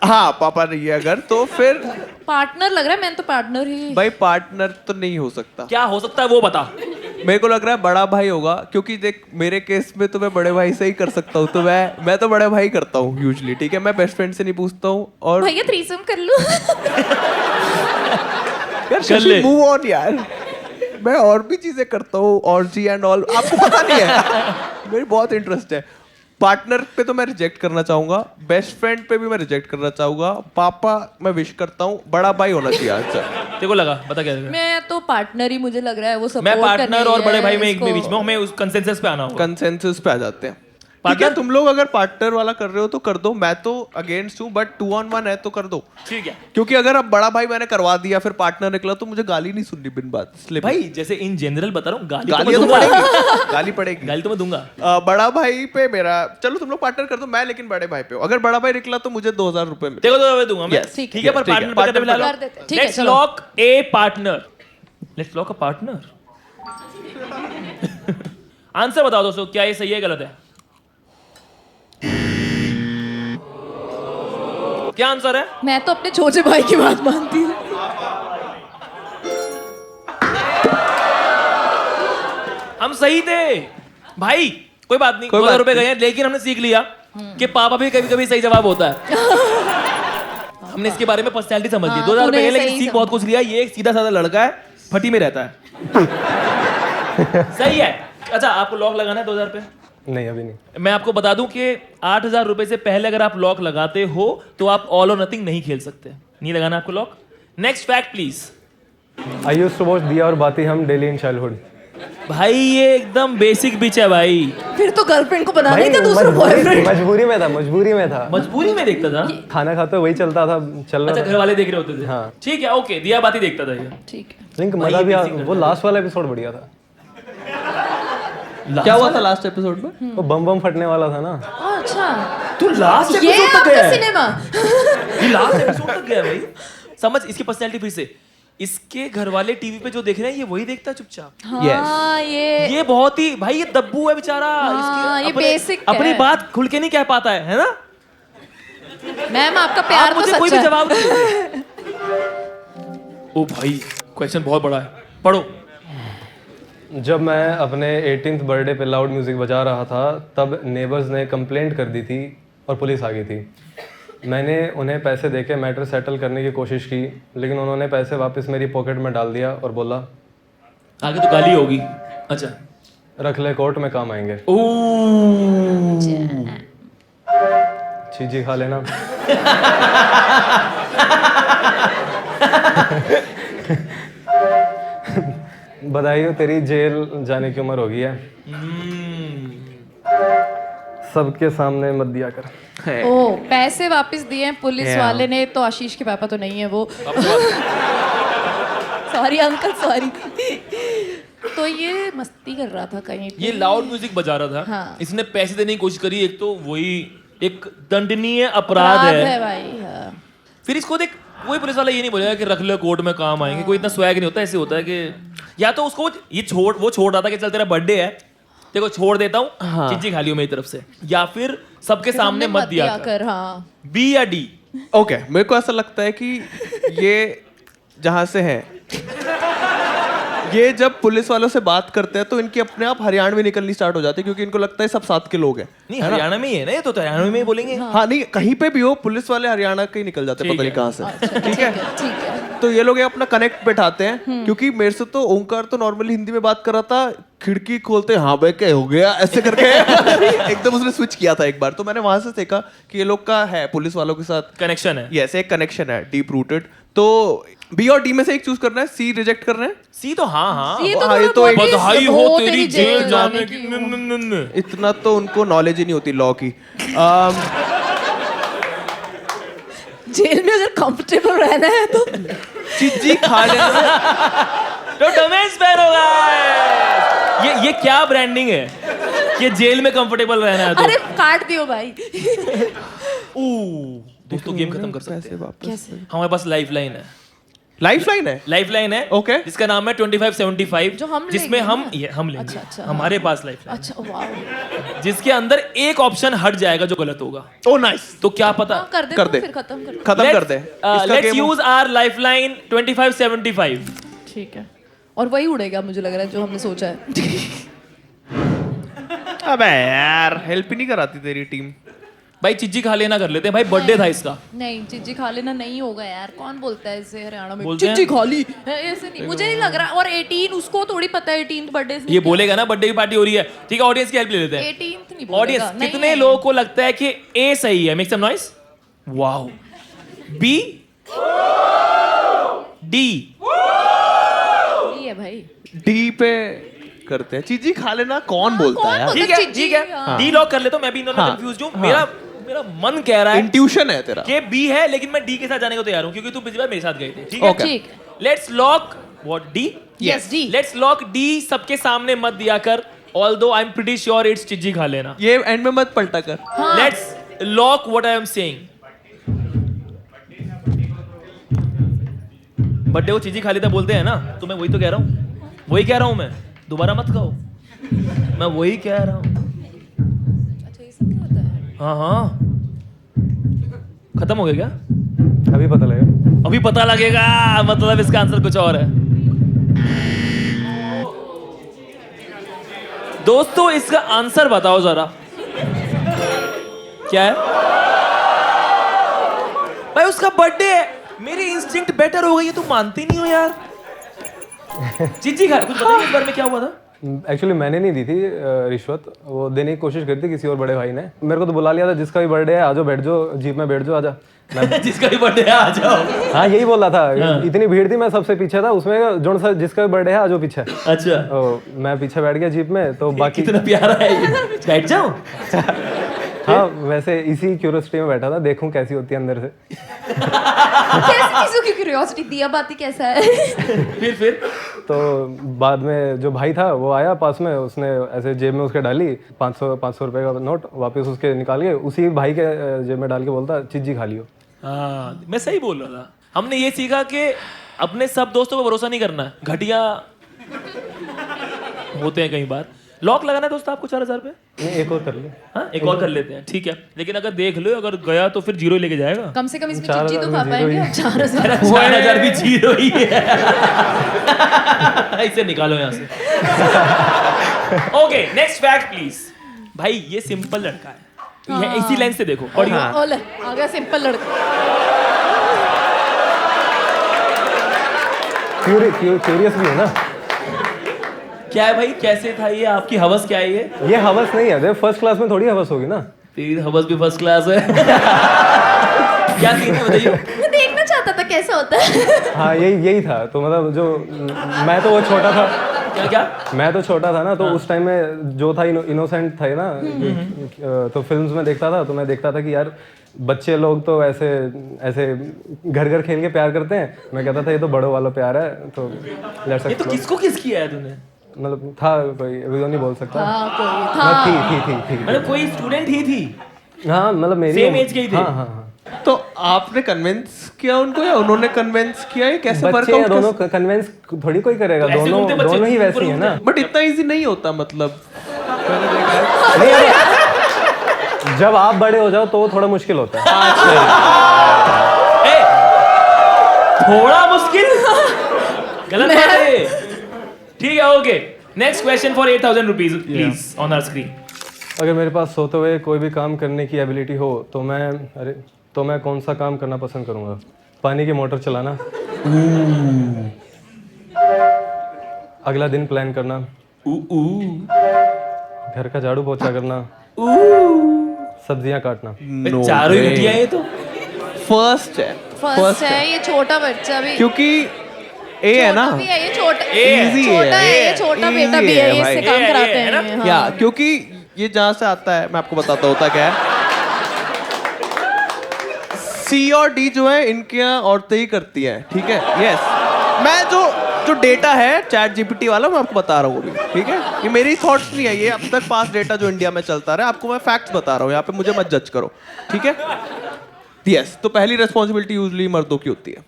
हाँ, पापा नहीं है अगर, तो फिर पार्टनर लग रहा है, मैंने तो पार्टनर ही। भाई पार्टनर तो नहीं हो सकता। क्या हो सकता है वो बता। मेरे को लग रहा है बड़ा भाई होगा, क्योंकि देख मेरे केस में तो मैं बड़े भाई से ही कर सकता हूँ, तो मैं तो बड़े भाई करता हूँ यूजुअली, ठीक है? मैं बेस्ट फ्रेंड से नहीं पूछता हूँ। और भैया थ्रीसम कर लूं? यार कर ले। मूव ऑन यार, मैं और भी चीजें करता हूँ, ऑर्जी एंड ऑल, आपको पता नहीं है। मेरी बहुत इंटरेस्ट है। पार्टनर पे तो मैं रिजेक्ट करना चाहूंगा, बेस्ट फ्रेंड पे भी मैं रिजेक्ट करना चाहूंगा, पापा मैं विश करता हूँ, बड़ा भाई होना चाहिए आंसर। तेरे को लगा बता क्या लगा? मैं तो पार्टनर ही मुझे लग रहा है वो सपोर्ट मैं पार्टनर और बड़े भाई में एक में बीच में हूँ, हमें उस कंसेंसस पे आना होगा। कंसेंसस पे आ जाते हैं। ठीक है, तुम लोग अगर पार्टनर वाला कर रहे हो तो कर दो, मैं तो अगेंस्ट हूँ, बट 2 on 1 है तो कर दो। ठीक है क्योंकि अगर अब बड़ा भाई मैंने करवा दिया फिर पार्टनर निकला तो मुझे गाली नहीं सुननी बिन बात, इसलिए भाई, जैसे इन जनरल बता रहा हूँ, गाली गाली तो दूंगा। पड़ेगी, गाली पड़ेगी। गाली तो मैं दूंगा। बड़ा भाई पे मेरा, चलो तुम लोग पार्टनर कर दो, मैं लेकिन बड़े भाई पे हूँ। अगर बड़ा भाई निकला तो मुझे 2000 रुपए मिले। देखो तो मैं दूंगा मैं। Yes, ठीक है, पर ठीक है, पार्टनर पे partner फिलहाल कर देते हैं। ठीक है, लेट्स चलो। Lock A partner. Let's lock a partner. Answer बताओ दोस्तों, क्या ये सही है गलत है? क्या आंसर है? मैं तो अपने छोटे भाई की बात मानती हूँ। हम सही थे भाई, कोई बात नहीं, कोई 2000 बात रुपए नहीं। गए हैं, लेकिन हमने सीख लिया कि पापा भी कभी कभी सही जवाब होता है। हमने इसके बारे में पर्सनैलिटी समझ ली। हाँ, 2000 रुपए तूने गए, लेकिन सही सीख बहुत कुछ लिया। ये एक सीधा साधा लड़का है, फटी में रहता है। सही है। अच्छा, आपको लॉक लगाना है 2000 पे? नहीं अभी नहीं। मैं आपको बता दूं कि 8000 रुपए से पहले अगर आप लॉक लगाते हो तो आप ऑल और नथिंग नहीं खेल सकते। नहीं लगाना आपको lock. Next fact please. I used to watch दिया और बाती हम डेली इन चाइल्डहुड। भाई ये एकदम बेसिक बिच है भाई। फिर तो गर्लफ्रेंड को बनाना ही था दूसरा बॉयफ्रेंड। मजबूरी में था, मजबूरी में था। मजबूरी में देखता था। खाना खाते वही चलता था, चल अच्छा, रहा घर वाले देख रहे होते थे। हाँ। ठीक है, ओके, दिया बाती देखता था ये। ठीक है। था। मजा भी वो लास्ट वाला एपिसोड बढ़िया था। क्या हुआ था लास्ट एपिसोड में? वो बम बम फटने वाला था ना। अच्छा, तू लास्ट ये एपिसोड तक आपका गया है? सिनेमा। ये लास्ट एपिसोड तक गया है भाई। समझ इसकी पर्सनैलिटी फिर से। इसके घर वाले टीवी पे जो देख रहे हैं ये वही देखता है चुपचाप। हाँ, ये बहुत ही भाई, ये दब्बू है बेचारा। हाँ, ये basic अपनी है। बात खुल के नहीं कह पाता है ना? मैम आपका प्यार आप तो मुझे कोई सच्चा भी है। जवाब नहीं देते। ओ भाई, क्वेश्चन बहुत बड़ा है, पढ़ो। जब मैं अपने 18th बर्थडे पे लाउड म्यूजिक बजा रहा था तब नेबर्स ने कंप्लेंट कर दी थी और पुलिस आ गई थी। मैंने उन्हें पैसे देके मैटर सेटल करने की कोशिश की, लेकिन उन्होंने पैसे वापस मेरी पॉकेट में डाल दिया और बोला आगे तो गाली होगी। अच्छा, रख ले, कोर्ट में काम आएंगे। चीजी खा लेना। बधाई हो, तेरी जेल जाने की उम्र हो गई है। सबके सामने मत दिया कर। ओ, पैसे वापस दिए हैं पुलिस वाले ने, तो आशीष के पापा तो नहीं है वो। Sorry uncle, sorry. तो ये मस्ती कर रहा था कहीं पे। ये लाउड म्यूजिक बजा रहा था। हाँ। इसने पैसे देने की कोशिश करी। एक तो वही एक दंडनीय अपराध है। भाई। हाँ। फिर इसको देख, कोई पुलिस वाला ये नहीं बोलेगा कि रख ले, कोर्ट में काम आएंगे। कोई इतना स्वैग नहीं होता। ऐसे होता है कि या तो उसको वो छोड़ रहा था कि चल तेरा बर्थडे है, देखो छोड़ देता हूँ, चीजी खा लियो मेरी तरफ से, या फिर सबके सामने मत दिया कर। हाँ। बी या डी? ओके, मेरे को ऐसा लगता है कि ये जहां से है, ये जब पुलिस वालों से बात करते हैं तो इनकी अपने आप हरियाणवी निकलनी स्टार्ट हो जाती है, क्योंकि इनको लगता है सब साथ के लोग हैं। नहीं, हरियाणा में ही है ना ये, तो हरियाणा में ही बोलेंगे। हाँ नहीं, कहीं पे भी हो पुलिस वाले हरियाणा के ही निकल जाते हैं, पता नहीं कहाँ से। ठीक है, ठीक है। तो ये लोग ये अपना कनेक्ट बैठाते हैं। क्योंकि मेरे से तो ओंकार तो नॉर्मली हिंदी में बात कर रहा था, खिड़की खोलते हाँ भाई क्या हो गया ऐसे करके एकदम उसने स्विच किया था एक बार। तो मैंने वहां से देखा कि ये लोग का है पुलिस वालों के साथ कनेक्शन है। यस, एक कनेक्शन है डीप रूटेड। तो बी और डी में से एक चूज करना है, सी रिजेक्ट करना है। सी तो हाँ हाँ, ये तो हाँ, ये थोड़ा तो बहुत ही बधाई हो तेरी जेल जाने की। की। इतना तो उनको नॉलेज ही नहीं होती लॉ की। जेल में अगर कंफर्टेबल रहना है तो चिज्जी खा लेना। तो डमेज फैन होगा। ये क्या ब्रांडिंग है कि जेल में कंफर्टेबल रहना है? तो अरे काट दियो भाई। दोस्तों गेम खत्म कर सकते पैसे हैं। वापस। कैसे? हमारे पास लाइफलाइन है। लाइफलाइन है। लाइफलाइन है, Okay. जिसका नाम है 2575, जो हम जिसमें लेंगे हम ना? हम लेंगे। अच्छा, अच्छा, हमारे पास लाइफलाइन, अच्छा, वाह। जिसके अंदर एक ऑप्शन हट जाएगा जो गलत होगा। ओ नाइस, तो क्या पता। हाँ, कर दे, कर तो दे। फिर खत्म कर। खत्म कर दे। Let's use our lifeline 2575। ठीक है, और वही उड़ेगा मुझे लग रहा है जो हमने सोचा है। अबे यार हेल्प ही नहीं कराती तेरी टीम। भाई चिज्जी खा लेना कर लेते हैं भाई, बर्थडे था इसका। नहीं चिज्जी खा लेना नहीं होगा यार, कौन बोलता है इसे हरियाणा में बोलते हैं। चिज्जी खा ली, ऐसे नहीं, मुझे नहीं लग रहा। और 18 उसको थोड़ी पता है 18th बर्थडे ये बोलेगा ना बर्थडे की पार्टी हो रही है, ठीक है ऑडियंस की हेल्प ले लेते हैं। 18th नहीं बोलेगा। ऑडियंस नहीं, कितने नहीं। लोगों को लगता है कि ए सही है? Make some noise. Wow. B, D, ये है भाई। डी पे करते हैं। चीजी खा लेना कौन बोलता है यार? कौन ठीक है चिज्जी, ठीक है, हाँ। डी लॉक कर लेता हूं। मैं भी इन दोनों में हाँ, कंफ्यूज हूं। हाँ। मेरा मन कह रहा है इंट्यूशन है तेरा। कि बी है, लेकिन मैं डी के साथ जाने को तैयार हूं क्योंकि तू पिछली बार मेरे साथ गई थी। ठीक है Okay. ठीक है। Let's lock what D. Yes, D. Let's lock D. सबके सामने मत दिया कर, although I am pretty sure it's चिज्जी खा लेना। ये एंड में मत पलटा कर। हाँ। Let's lock what I am saying. Birthday को चिज्जी खा लेता बोलते हैं ना, तो मैं वही तो कह रहा हूँ, वही कह रहा हूँ मैं। दोबारा मत कहो, मैं वही कह रहा हूँ। अच्छा ये सब क्या होता है? हाँ हाँ, खत्म हो गया क्या? अभी पता लगेगा। अभी पता लगेगा, मतलब इसका आंसर कुछ और है। दोस्तों इसका आंसर बताओ जरा, क्या है? भाई उसका बर्थडे है। मेरी इंस्टिंक्ट बेटर हो गई है, तुम मानती नहीं हो यार। चिज्जी खा, कुछ बताइए इस बारे में क्या हुआ था? एक्चुअली मैंने नहीं दी थी रिश्वत, वो देने की कोशिश करी थी किसी और बड़े भाई ने। मेरे को तो बुला लिया था, जिसका भी बर्थडे है आ जाओ, बैठ जाओ जीप में, बैठ जाओ, आजा। जिसका भी बर्थडे है आ जाओ। हाँ यही बोला था। इतनी भीड़ थी, मैं सबसे पीछे था उसमें। जो सर जिसका भी बर्थडे है आ जाओ पीछे। अच्छा, तो मैं पीछे बैठ गया जीप में, तो बाकी कितना प्यारा है ये। बैठ जाओ। हाँ वैसे इसी क्यूरियोसिटी में बैठा था, देखूं कैसी होती है अंदर से। कैसी चीजों की क्यूरियोसिटी? दिया बाती कैसा है? फिर तो बाद में जो भाई था वो आया पास में, उसने ऐसे जेब में उसके डाली 500 रुपए का नोट, वापस उसके निकाल के उसी भाई के जेब में डाल के बोलता चिज्जी खा लियो। हाँ मैं सही बोल रहा था। हमने ये सीखा कि अपने सब दोस्तों पर भरोसा नहीं करना है, घटिया होते हैं कई बार। लॉक लगाना है दोस्त आपको 4000 पे? नहीं एक और कर ले। हाँ एक और कर लेते हैं, ठीक है। लेकिन अगर देख लो, अगर गया तो फिर जीरो ही लेके जाएगा। कम से कम इसमें 4,000 चिज्जी तो में खा जीरो पाएंगे ही। अब 4000। 4000 भी जीरो ही है। इसे निकालो यहाँ से। Okay next fact please. भाई ये सिंपल लड़का है, ये इसी लाइन से देखो। और ओले आ गया सिंपल लड़का। क्यूरियस भी है ना। क्या है भाई, कैसे था ये? आपकी हवस क्या है ये हवस नहीं है, देख फर्स्ट क्लास में थोड़ी हवस होगी ना। तेरी हवस भी फर्स्ट क्लास है। क्या सीन है बताइए? मैं देखना चाहता था कैसा होता है। हाँ यही था। तो मतलब जो मैं तो वो छोटा था, क्या मैं तो छोटा था ना, तो उस टाइम में जो था इनोसेंट था ना, तो फिल्म्स में देखता था, तो मैं देखता था कि यार बच्चे लोग तो ऐसे ऐसे घर घर खेल के प्यार करते हैं। मैं कहता था ये तो बड़ों वाला प्यार है। तो ये तो किसको किस किया है तूने? मतलब था कोई, अभी तो नहीं बोल सकता। हाँ कोई मैं था। थी मतलब कोई स्टूडेंट ही थी? हाँ मतलब मेरी सेम एज के ही थे? हाँ हाँ हाँ। तो आपने कन्विंस किया उनको या उन्होंने कन्विंस किया? ये कैसे बच्चे वर्कआउट? दोनों कन्विंस थोड़ी कोई करेगा, तो ऐसे दोनों घूमते बच्चे, दोनों ही वैसे ऊपर ही है ना। बट इतना इजी नहीं होता, मतलब मैंने देखा है। नहीं अरे, जब आप बड़े हो जाओ तो वो थोड़ा मुश्किल होता है। ए, थोड़ा मुश्किल? गलत बात है। ठीक है okay. Next question for 8000 rupees please on our screen. अगर मेरे पास सोते हुए कोई भी काम करने की एबिलिटी हो तो मैं कौन सा काम करना पसंद करूंगा? पानी की मोटर चलाना, अगला दिन प्लान करना, घर का झाड़ू पोछा करना, सब्जियां काटना। चारों ही घटिया है ये तो। फर्स्ट है, फर्स्ट है ये छोटा बच्चा भी, क्योंकि ए है ना, छोटा भी है ये, छोटा Easy छोटा है, है ये, छोटा easy बेटा भी है है, भाई। इससे काम ये कराते है ना? हैं हाँ। या क्योंकि ये जहां से आता है मैं आपको बताता होता क्या है। सी और डी जो है इनके यहाँ औरतें ही करती हैं, ठीक है। यस मैं जो डेटा है चैट जीपीटी वाला मैं आपको बता रहा हूँ अभी, ठीक है। ये मेरी थॉट्स नहीं है, ये अब तक पास डेटा जो इंडिया में चलता रहा है, आपको मैं फैक्ट्स बता रहा हूँ, यहाँ पे मुझे मत जज करो, ठीक है। यस तो पहली रिस्पॉन्सिबिलिटी यूजुअली मर्दों की होती है,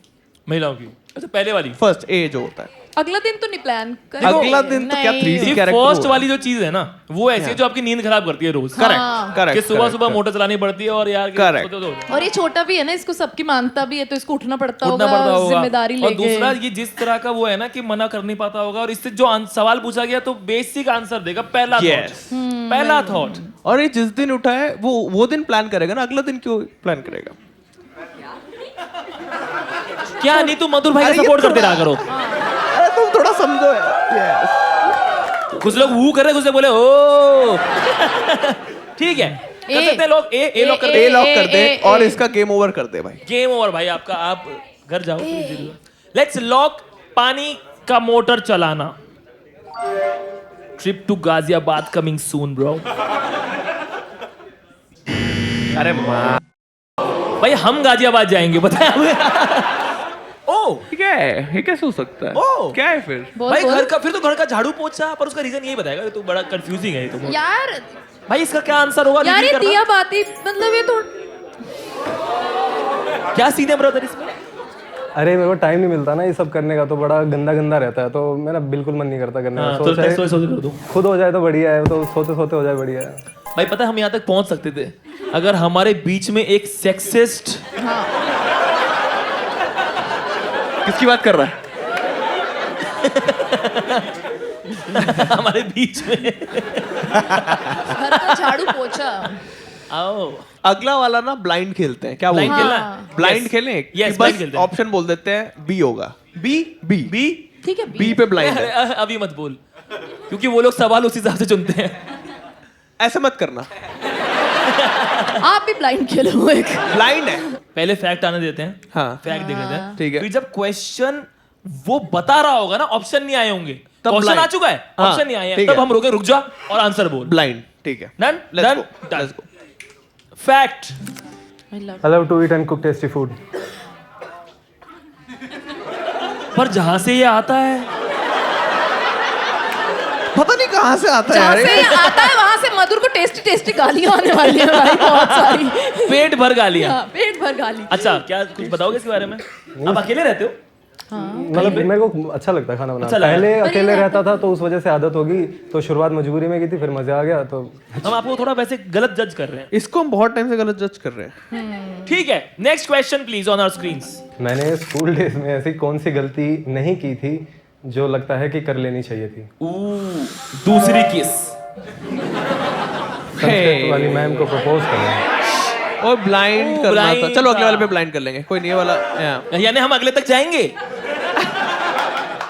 महिलाओं की। अच्छा पहले वाली फर्स्ट ए जो होता है। अगला दिन तो नहीं प्लान कर, अगला दिन तो क्या 3D कैरेक्टर फर्स्ट वाली जो चीज है ना, वो ऐसी है जो आपकी नींद खराब करती है रोज। हाँ। कि करेक्ट सुबह सुबह मोटर चलानी पड़ती है और यार Correct. और ये छोटा भी है ना, इसको सबकी मानता भी है, तो इसको उठना पड़ता उठना होगा, पड़ता होगा। जिम्मेदारी और लेके। दूसरा ये जिस तरह का वो है ना कि मना कर नहीं पाता होगा, और इससे जो सवाल पूछा गया तो बेसिक आंसर देगा। पहला Yes. थॉट, पहला थॉट और ये जिस दिन उठा है वो दिन प्लान करेगा ना, अगला दिन क्यों प्लान करेगा? क्या नहीं, तुम मधुर भाई का अरे ये सपोर्ट करते थोड़ा- रहा करो। अरे तुम थोड़ा समझो यार। कुछ लोग वो कर रहे, कुछ लोग बोले ओ। ठीक है, कर सकते हैं लोग। ए लॉक कर दे। ए लॉक कर दे और इसका गेम ओवर कर दे भाई। गेम ओवर भाई आपका, आप घर जाओ। लेट्स लॉक पानी का मोटर चलाना। Trip to Ghaziabad coming soon bro. अरे माँ, भाई हम गाजियाबाद जाएंगे, बताया हमें। ओ क्या है ये, कैसे हो सकता है? ओ। क्या है फिर? बोल भाई बोल। घर का, फिर तो घर का झाड़ू पोछा, पर उसका रीजन यही बताएगा। ये तो बड़ा कंफ्यूजिंग है ये तो बहुत। यार भाई इसका क्या आंसर होगा? यार reveal ये करना। दिया बाती मतलब ये तो क्या सीन है ब्रदर इसमें? अरे मेरे को टाइम नहीं मिलता ना ये सब करने का, तो बड़ा गंदा गंदा रहता है, तो मेरा बिल्कुल मन नहीं करता करने का। तो सोचा है सोच कर दूं। खुद हो जाए तो बढ़िया है, तो सोते सोते हो जाए बढ़िया है। भाई पता है हम यहाँ तक पहुंच सकते थे अगर हमारे बीच में एक सेक्सिस्ट। किसकी बात कर रहा है? हमारे बीच में। घर का झाड़ू पोछा। आओ अगला वाला ना ब्लाइंड खेलते हैं, क्या Blind बोलते खेलना हैं? है? Blind Yes. खेलें कि Yes, blind बस खेलते हैं। ऑप्शन बोल देते हैं बी होगा। बी बी बी ठीक है बी पे ब्लाइंड है। अभी मत बोल, क्योंकि वो लोग सवाल उसी हिसाब से चुनते हैं। ऐसे मत करना, आप भी ब्लाइंड खेलो एक। ब्लाइंड है। पहले फैक्ट आने देते हैं। हाँ फैक्ट देख लेते हैं। ठीक है। फिर जब क्वेश्चन वो बता रहा होगा ना, ऑप्शन नहीं आए होंगे, तब क्वेश्चन blind। आ चुका है, हाँ, ऑप्शन नहीं आए हैं, ठीक तब है। हम रोके, रुक जा और आंसर बोल। ब्लाइंड, ठीक है। Done Let's done go, done. let's go। Fact, I love I love to eat and cook tasty food. पर जहां से ये आता है पता नहीं कहाँ से आता है जहाँ यार से ये। ये आता है वहां से मधुर को टेस्टी टेस्टी गालियां आने वाली है भाई, बहुत सारी। पेट भर गालियां। हाँ, पेट भर गाली। अच्छा, क्या कुछ बताओगे इसके बारे में? आप अकेले रहते हो? मतलब मेरे को अच्छा लगता है खाना बनाना। अच्छा लगा। पहले अकेले रहता था तो उस वजह से आदत होगी, तो शुरुआत मजबूरी में की थी, फिर मजा आ गया तो। हम आपको थोड़ा वैसे गलत जज कर रहे हैं। इसको हम बहुत टाइम से गलत जज कर रहे हैं। ठीक है, next question please on our screens. मैंने स्कूल डेज में ऐसी कौन सी गलती नहीं की थी जो लगता है कि कर लेनी चाहिए थी? दूसरी किस। संस्कृत वाली मैम को प्रपोज करना। और ब्लाइंड करना था। blind चलो अगले था। वाले पे ब्लाइंड कर लेंगे, कोई नहीं, ये वाला yeah। यानी हम अगले तक जाएंगे।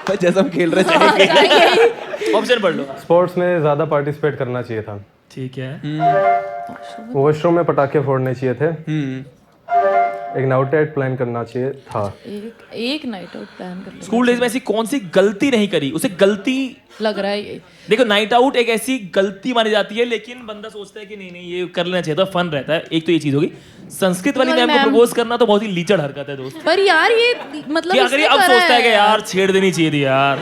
पर जैसा हम खेल रहे जाएंगे। ऑप्शन पढ़ लो। स्पोर्ट्स में ज्यादा पार्टिसिपेट करना चाहिए था। ठीक है। वॉशरूम में पटाखे फोड़ने चाहिए थे। एक नाइट आउट प्लान करना चाहिए था। एक नाइट आउट प्लान कर लो। स्कूल डेज में ऐसी कौन सी गलती नहीं करी, उसे गलती। लग रहा है ये। देखो, नाइट आउट एक ऐसी गलती मानी जाती है, लेकिन बंदा सोचता है कि नहीं नहीं ये कर लेना चाहिए था, फन रहता है। एक तो ये चीज होगी। संस्कृत वाली मैम को प्रपोज करना तो बहुत ही लीचड़ हरकत है दोस्त। पर यार ये मतलब कि अगर ये इसने अब करा सोचता है कि यार छेड़ देनी चाहिए थी यार,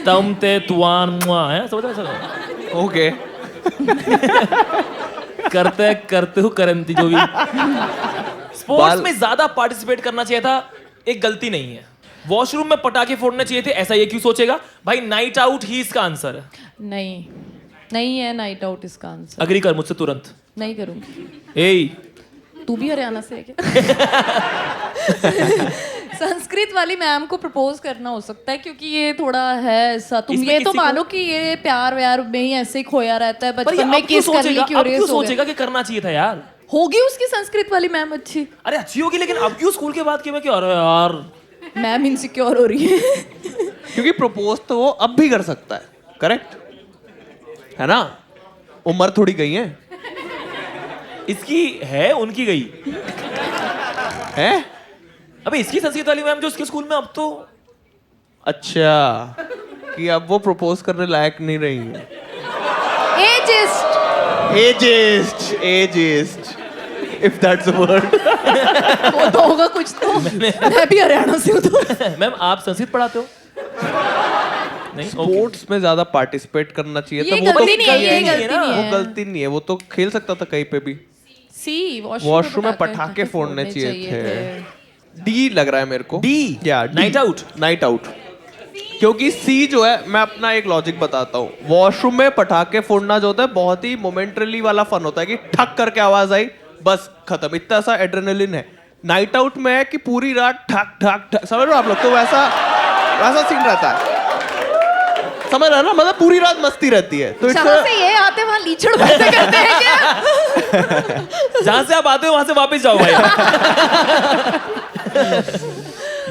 तम ते तुआन मुआ है, समझ रहे हो? ओके, करते करते हो करंती जो भी। स्पोर्ट्स में ज्यादा पार्टिसिपेट करना चाहिए था, एक गलती नहीं है। वॉशरूम में पटाखे फोड़ने चाहिए थे, ऐसा ये क्यों सोचेगा भाई? नाइट आउट ही इसका आंसर है। नहीं, नहीं है नाइट आउट इसका आंसर। अग्री कर मुझसे तुरंत। नहीं करूंगी। ए तू भी हरियाणा से है क्या? संस्कृत वाली मैम को प्रपोज करना हो सकता है, क्योंकि ये थोड़ा है ऐसा। तुम इसमें ये तो किसी को- मानो कि ये प्यार व्यार में ही ऐसे ही खोया रहता है, पर ये बचपन में अब क्यों किस करने सोचेगा, अब क्यों क्यूरियस हो सोचेगा गया। कि करना चाहिए था यार? होगी उसकी संस्कृत वाली मैम अच्छी। अरे अच्छी होगी, लेकिन अब क्यों स्कूल के बाद क्यों मैं क्यों? अरे यार मैम इनसिक्योर हो रही है। क्योंकि प्रपोज तो वो अब भी कर सकता है, करेक्ट है ना? उम्र थोड़ी गई है। इसकी है, उनकी गई है? अबे इसकी संस्कृत वाली मैम जो उसके स्कूल में, अब तो अच्छा, कि अब वो प्रपोज करने लायक नहीं रही है। Ageist. Exhaust if that's a word. वो तो होगा कुछ तो। मैं भी हरियाणा से हूँ तो। मैम आप संस्कृत पढ़ाते हो? नहीं, ओके। स्पोर्ट्स में ज्यादा पार्टिसिपेट करना चाहिए था। ये वो तो गलती नहीं है, ये गलती नहीं है गलती ना, नहीं वो है। गलती नहीं है, वो तो खेल सकता था कहीं पे भी। सी वॉशरूम में पटाखे फोड़ने चाहिए थे। डी लग रहा है मेरे को। D? या Night out? Night out. क्योंकि सी जो है, मैं अपना एक लॉजिक बताता हूँ। वॉशरूम में पटाखे फोड़ना जो होता है बहुत ही मोमेंटरली वाला फन होता है, कि ठक करके आवाज आई, बस खत्म, इतना सा एड्रेनलिन है। नाइट आउट में है कि पूरी रात ठक ठक ठक, समझ रहे हो आप लोग? तो वैसा सीन रहता है। समझ रहा ना, मतलब पूरी रात मस्ती रहती है। तो जहाँ से ये आते वहाँ लीचड़ बातें करते हैं क्या? जहां से आप आते हो वहां से वापस जाओ भाई।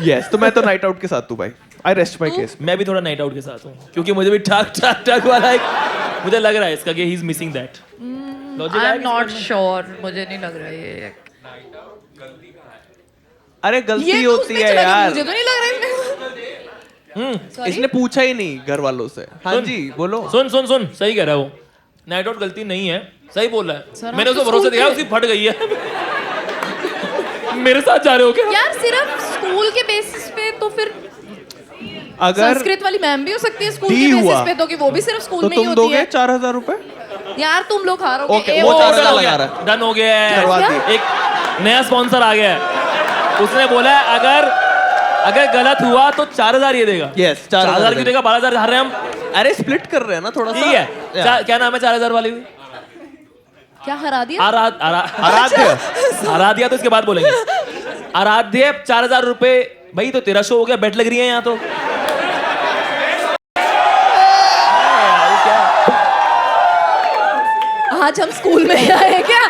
यस, तो मैं तो नाइट आउट के साथ हूँ भाई। आई रेस्ट माय केस। मैं भी थोड़ा नाइट आउट के साथ हूँ क्योंकि मुझे भी ठक ठक ठक वाला एक मुझे लग रहा है इसका कि he is missing that logic. I am not sure, मुझे नहीं लग रहा ये। अरे गलती ये तो होती उसमें है चला गया, यार। मुझे तो नहीं लग रहा इसमें। इसने पूछा ही नहीं घर वालों से। हाँ सुन। जी बोलो। सुन सुन सुन, सही कह रहा है वो, नाइट आउट गलती नहीं है, सही बोल रहा सर, है। आप मैंने तो उसको भरोसा स्कूल दिया, के- उसकी फट गई है। मेरे साथ जा रहे हो क्या? यार सिर्फ स्कूल के बेसिस पे तो फिर अगर संस्कृत वाली मैम भी हो सकती है स्कूल डी के हुआ, बेसिस पे, तो कि वो भी सिर्फ स्कूल तो में ही तुम होती दोगे है। 4,000 रुपए। यार तुम लोग हारोगे। ओके, ए, वो वो 4,000 डन हो लगा गया, रहा है। डन हो गया है। करवा क्या? दिए। एक नया स्पॉन्सर आ गया है, उसने बोला है अगर गलत हुआ तो 4,000 ये देगा। Yes, 4,000 क्यों देगा? 12,000 हार रहे हैं हम। अरे स्प्लिट कर रहे हैं ना थोड़ा सा। ठीक है, क्या नाम है 4,000 वाली? क्या हरा दिया? आराध्य। आराध्या तो इसके बाद बोलेंगे। आराध्य 4,000 रुपए। भाई तो तेरा शो हो गया, बेट लग रही है यहाँ तो। आज हम स्कूल में आए हैं क्या?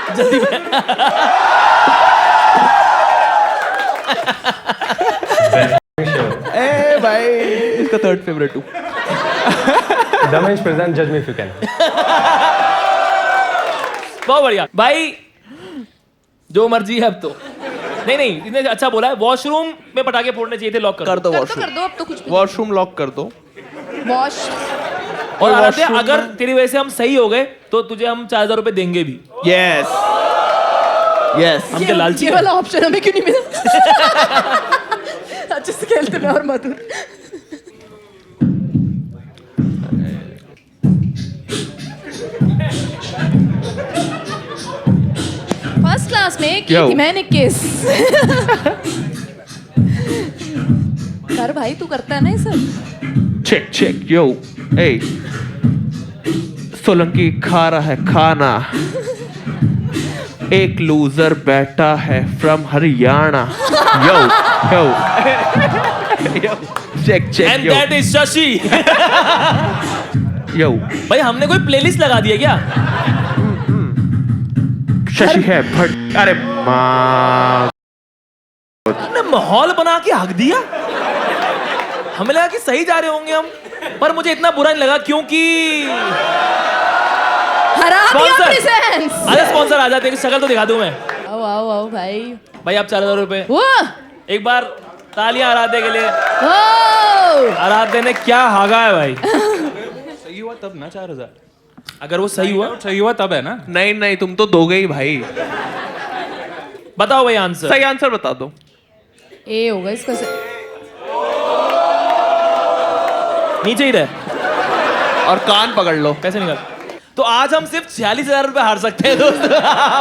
ए भाई, इसका थर्ड फेवरेट हूँ। Damish present, judge me if you can. बहुत बढ़िया भाई, जो मर्जी है अब तो। नहीं इसने अच्छा बोला है, वॉशरूम में पटाखे फोड़ने चाहिए थे, लॉक कर कर दो कर वॉशरूम। दो अब तो कुछ भी। वॉशरूम लॉक कर दो। वॉश। और आराध्या, washroom अगर में- तेरी वजह से हम सही हो गए तो तुझे हम 4,000 रुपए देंगे भी। Yes yes. हम क्या लालची ये हैं? वाला ऑप्शन हमें क्यों नहीं मिला? अच्छे से खेलते हैं और मधुर। फर्स्ट क्लास में की Yo. थी मैंने किस। कर भाई, तू करता है ना ये सब। Check check yo. ए सोलंकी खा रहा है खाना, एक लूजर बैठा है from Haryana. Yo yo yo. Check check and yo that is Shashi. Yo. भाई हमने कोई प्लेलिस्ट लगा दी है क्या? शशि है भट। अरे माँ, हमने माहौल बना के हक दिया। हमें लगा कि सही जा रहे होंगे हम, पर मुझे इतना बुरा नहीं लगा क्योंकि हरा दिया Sponsor. प्रेजेंस। अरे स्पॉन्सर आ जाते हैं, शक्ल तो दिखा दूं मैं। आओ आओ आओ भाई। भाई आप 4,000 रुपए, वो एक बार तालियां आराध्य के लिए। ओ आराध्य ने क्या हागा है भाई। सही हुआ तब ना 4,000 अगर वो सही हुआ, सही हुआ तब है ना। नहीं नहीं, तुम तो दोगे ही भाई। बताओ भाई आंसर। सही आंसर बता दो। ए होगा इसका से। नीचे ही रहे और कान पकड़ लो। पैसे निकाल। तो आज हम सिर्फ 46,000 रुपए हार सकते हैं दोस्त।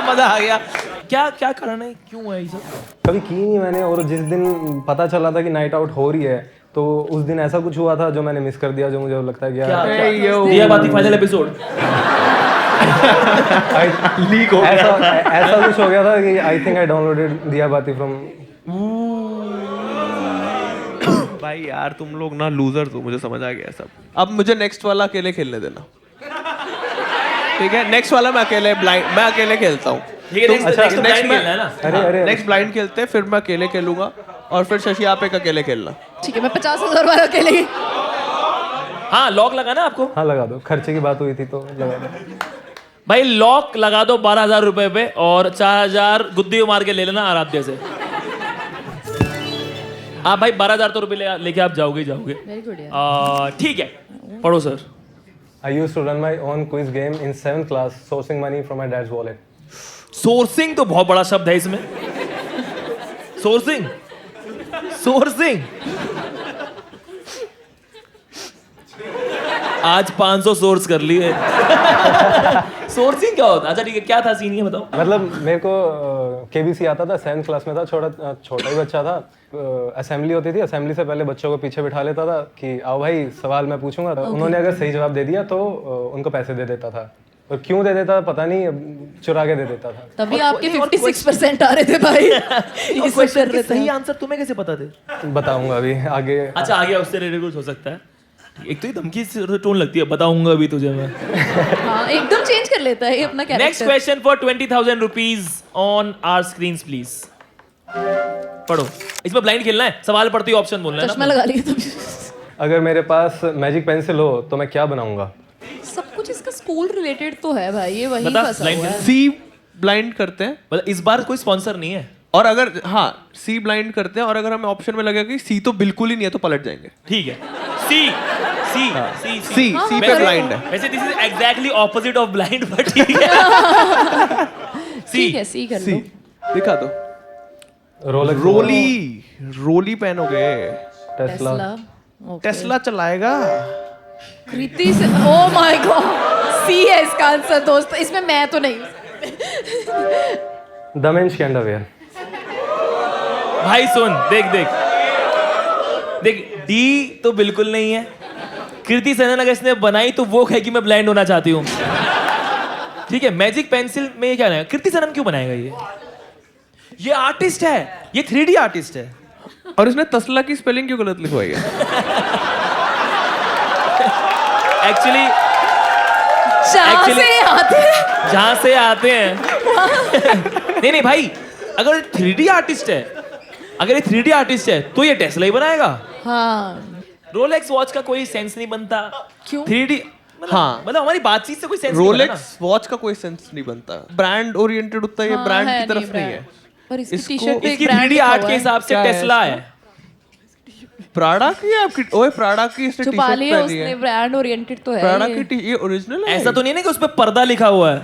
मजा आ गया। क्या क्या कारण है, क्यों है ये सब? कभी की नहीं मैंने, और जिस दिन पता चला था कि नाइट आउट हो रही है तो उस दिन ऐसा कुछ हुआ था जो मैंने मिस कर दिया, जो मुझे लगता है कि यार दिया बाती फाइनल एपिसोड। लीक हो ऐसा कुछ हो गया था कि आई थिंक आई डाउनलोडेड दिया बाती फ्रॉम। भाई यार, तुम लोग ना लूजर हो, मुझे समझ आ गया सब। अब मुझे नेक्स्ट वाला अकेले खेलने देना, ठीक है? नेक्स्ट वाला मैं अकेले खेलता हूँ। ठीक है, नेक्स्ट next खेलना है ना। अरे नेक्स्ट ब्लाइंड खेलते हैं, फिर मैं अकेले खेलूंगा और फिर शशि आप एक अकेले खेलना। ठीक है, मैं 50,000 वाला अकेले ही। हाँ लॉक लगाना आपको। हाँ लगा दो, खर्चे की बात हुई थी तो लगा दो। भाई लॉक लगा दो 12,000 रुपए पे, और 4,000 गुद्दी मार के ले लेना आराध्य से। हाँ भाई 12,000 तो रुपए लेके आप जाओगे ही जाओगे। वेरी गुड यार। ठीक है, पढ़ो sir. I used to run my own quiz game in 7th class, sourcing money from my dad's wallet. Sourcing तो बहुत बड़ा शब्द है इसमें। सोर्सिंग सोर्सिंग आज 500 सोर्स कर लिए। सोर्सिंग क्या होता है? अच्छा ठीक है, क्या था सीन ये बताओ। मतलब मेरे को केबीसी आता था, 7th क्लास में था, छोटा ही बच्चा था। असेंबली होती थी, असेंबली से पहले बच्चों को पीछे बिठा लेता था कि आओ भाई सवाल मैं पूछूंगा। उन्होंने अगर सही जवाब दे दिया तो उनको पैसे दे देता था, और क्यों दे देता पता नहीं, चुरा के दे देता था। तभी आपके 56% आ रहे थे भाई। ये सब कर रहे थे। सही आंसर तुम्हें कैसे पता थे? बताऊंगा अभी आगे। अच्छा आ गया, उससे रिलेटेड कुछ हो सकता है। एक तो ये धमकी से टोन लगती है, बताऊंगा अभी तुझे मैं। हाँ एकदम चेंज कर लेता है ये अपना next character. Question for 20,000 rupees on our screen please. पढ़ो, इसमें ब्लाइंड खेलना है, सवाल पढ़ते ही ऑप्शन बोलना है चश्मा ना। लगा लिया तभी। अगर मेरे पास मैजिक पेंसिल हो तो मैं क्या बनाऊंगा? सब कुछ इसका स्कूल रिलेटेड तो है भाई, ये वही बता, फंसा line हुआ है। सी ब्लाइंड करते हैं मतलब इस बार कोई स्पॉन्सर नहीं है। और अगर हाँ सी ब्लाइंड करते हैं और अगर हमें ऑप्शन में लगेगा कि सी तो बिल्कुल ही नहीं है तो पलट जाएंगे। ठीक है, सी सी सी सी हाँ, सी पे करो। ब्लाइंड है। वैसे this is exactly opposite of blind, but ठीक है। ठीक है सी कर सी लो। दिखा दो। रोलेक्स, रोली पहनोगे। टेस्ला। ओके। टेस्ला चलाएगा। कृति से, ओह माय गॉड, सी है इसका आंसर दोस्त, इसमें मैं तो नहीं। द मेंस के अंडरवेयर। भाई सुन, देख देख देख, डी तो बिल्कुल नहीं है। कृति सेनन अगर इसने बनाई तो वो है कि मैं ब्लाइंड होना चाहती हूँ। ठीक है, मैजिक पेंसिल में ये क्या है? कृति सेनन क्यों बनाएगा ये आर्टिस्ट है, ये 3D आर्टिस्ट है। और इसने तस्ला की स्पेलिंग क्यों गलत लिखवाई है? एक्चुअली जहां से आते हैं नहीं नहीं भाई, अगर 3D आर्टिस्ट है, अगर ये 3D आर्टिस्ट है तो ये टेस्ला ही बनाएगा। हाँ रोलेक्स वॉच का कोई सेंस नहीं बनता। क्यों? 3D हाँ। मतलब हमारी बातचीत से कोई सेंस नहीं बनता ना। रोलेक्स वॉच का कोई सेंस नहीं बनता। ब्रांड ओरिएंटेड उतना ये ब्रांड की तरफ नहीं है। पर इसकी इसको- टी-शर्ट पे एक इसकी ब्रांड 3D लिखा आर्ट हुआ के है। हिसाब से क्या है टेस्ला इसका? है। प्राडा की है आपकी? ओए प्राडा की इसने छुपा टी-शर्ट लिया पहनी उसने, है। ब्रांड ओरिएंटेड तो है प्राडा ये। की ये ओरिजिनल है। ऐसा तो नहीं है ना कि उस पर पर्दा लिखा हुआ है।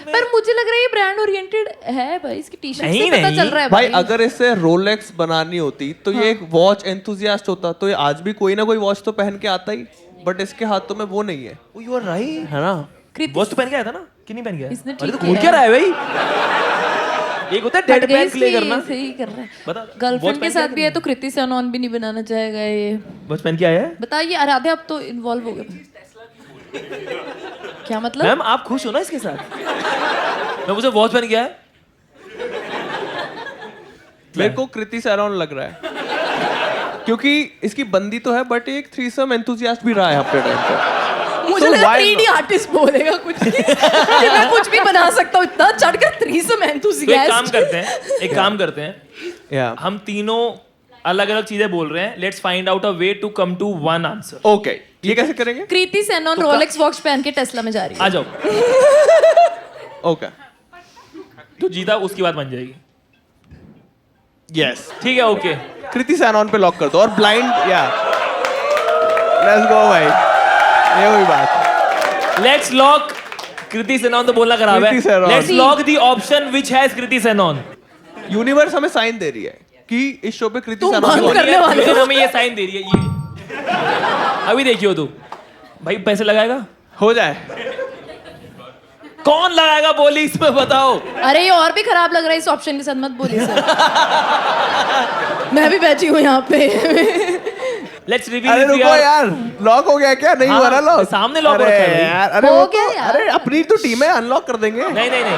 पर मुझे लग रहा है ये ब्रांड ओरिएंटेड है भाई, इसकी टी-शर्ट नहीं, से पता नहीं। चल रहा है भाई अगर इसे रोलेक्स बनानी होती तो ये एक वॉच एंथुसियास्ट होता, तो ये आज भी कोई ना कोई वॉच तो पहन के आता ही, बट इसके हाथों में वो नहीं है। You are right. है ना? वॉच तो पहन के आया था ना कि नहीं पहन के आया? इसने अरे तो ठीक घूर किया क्या रहा है। है भाई? एक होता है हट डेड गई बैक प्ले इसकी, करना। सही कर रहा है। बता, watch गर्लफ्रेंड के पहन साथ के भी है तो कृति सेनन भी नहीं बनाना चाहेगा ये। वॉच पहन के आया है? बताइए आराध्या, अब तो इन्वॉल्व हो गए। क्या मतलब? मैम आप खुश हो ना इसके साथ? मैं मुझे वॉच पहन के आया। मेरे को कृति सेनन लग रहा है क्योंकि इसकी बंदी तो है बट एक थ्रीसम एंथुसियास्ट भी रहा है अपने टाइम पे। मुझे So लगा why 3D आर्टिस्ट बोलेगा कुछ कि मैं कुछ भी बना सकता हूँ, इतना चढ़कर थ्रीसम तो एक काम एंथुसियास्ट। करते हैं, एक काम करते हैं, या हम तीनों अलग अलग चीजें बोल रहे हैं। Let's find out a way to come to one answer. Okay, ये कैसे करेंगे? कृति सेनन रोलेक्स वॉच पहन के टेस्ला में जा रही है। आ जाओ, ओके, जो जीता उसकी बात बन जाएगी। यस, ठीक है, ओके। कृति सेनन पे लॉक कर दो और ब्लाइंड या लेट्स गो भाई, ये वही बात। लेट्स लॉक कृति सेनन, तो बोलना खराब है। Kriti Sanon. Let's lock the option which has Kriti Sanon. Universe हमें साइन दे रही है कि इस शो पे कृति तुम सेनन बंद को- करने वाले हो। हमें ये साइन दे रही है ये। अभी देखियो तू भाई, पैसे लगाएगा? हो जाए। कौन लगाएगा बोली इसमें बताओ। अरे ये और भी खराब लग रहा है, इस ऑप्शन के साथ मत बोलिए सर। मैं भी बैठी हूँ यहाँ पे। लेट्स रिवील अरे रुको यार, लॉक हो गया क्या? नहीं हाँ, हुआ ना लॉक? सामने lock अरे रखा है भाई। यार, अरे हो वो गया तो- यार। अरे अपनी तो टीम है, अनलॉक कर देंगे। नहीं नहीं नहीं,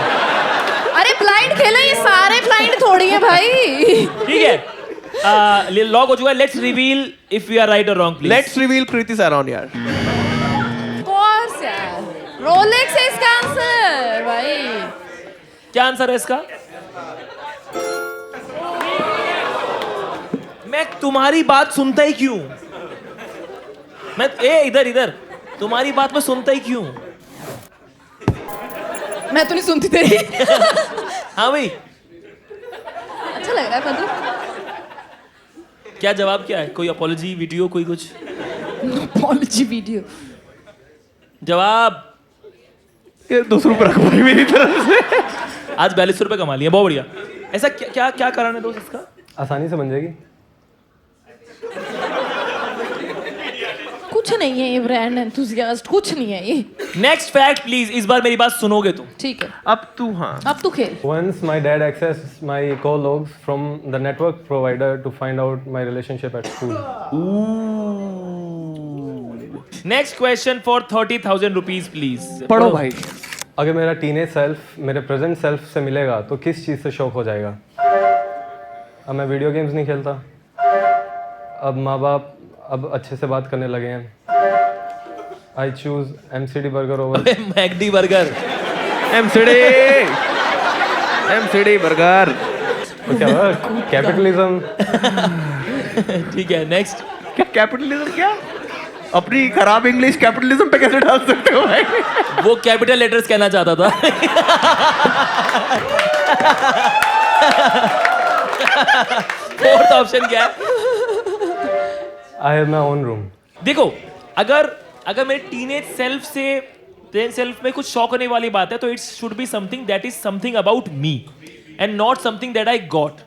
अरे ब्लाइंड खेलो, ये सारे ब्लाइंड थोड़ी है भाई। ठीक है, लॉक हो चुका है। Let's reveal if we are right और wrong please. Let's reveal Kriti Sanon यार। कोर्स यार, रोलेक्स है इसका आंसर भाई। क्या आंसर है इसका? मैं तुम्हारी बात सुनता ही क्यों? मैं इधर इधर तुम्हारी बात मैं सुनता ही क्यों? मैं तो नहीं सुनती तेरी। हाँ भाई, अच्छा लग रहा है मतलब। क्या जवाब क्या है? कोई अपॉलॉजी वीडियो, कोई कुछ अपॉलॉजी वीडियो। जवाब? ये 200 रुपये रखो भाई मेरी तरफ से। आज 42 रुपए कमा लिए, बहुत बढ़िया। ऐसा क्या क्या क्या कारण है दोस्त इसका? आसानी से बन जाएगी। कुछ नहीं है ये ब्रांड एंथुसियास्ट, कुछ नहीं है ये। नेक्स्ट फैक्ट प्लीज, इस बार मेरी बात सुनोगे तुम। ठीक है, अब तू हाँ, अब तू खेल। Once my dad accessed my call logs from the network provider to find out my relationship at school. Next question for 30,000 rupees please. पढ़ो भाई। अगर मेरा टीनेज सेल्फ मेरे प्रेजेंट सेल्फ से मिलेगा तो किस चीज़ से शौक हो जाएगा? अब मैं वीडियो गेम्स नहीं खेलता। अब माँ बाप अब अच्छे से बात करने लगे हैं. I choose MCD burger over. McD burger. MCD burger. तो क्या हुआ? कैपिटलिज्म. ठीक है, नेक्स्ट. कैपिटलिज्म क्या? अपनी खराब इंग्लिश कैपिटलिज्म पे कैसे डाल सकते हो भाई? वो कैपिटल लेटर्स कहना चाहता था. फोर्थ ऑप्शन क्या है? I have my own room. देखो, अगर मेरे टीनेज सेल्फ से टीनेज सेल्फ में कुछ शौक होने वाली बात है तो it should be something that is something about me and not something that I got.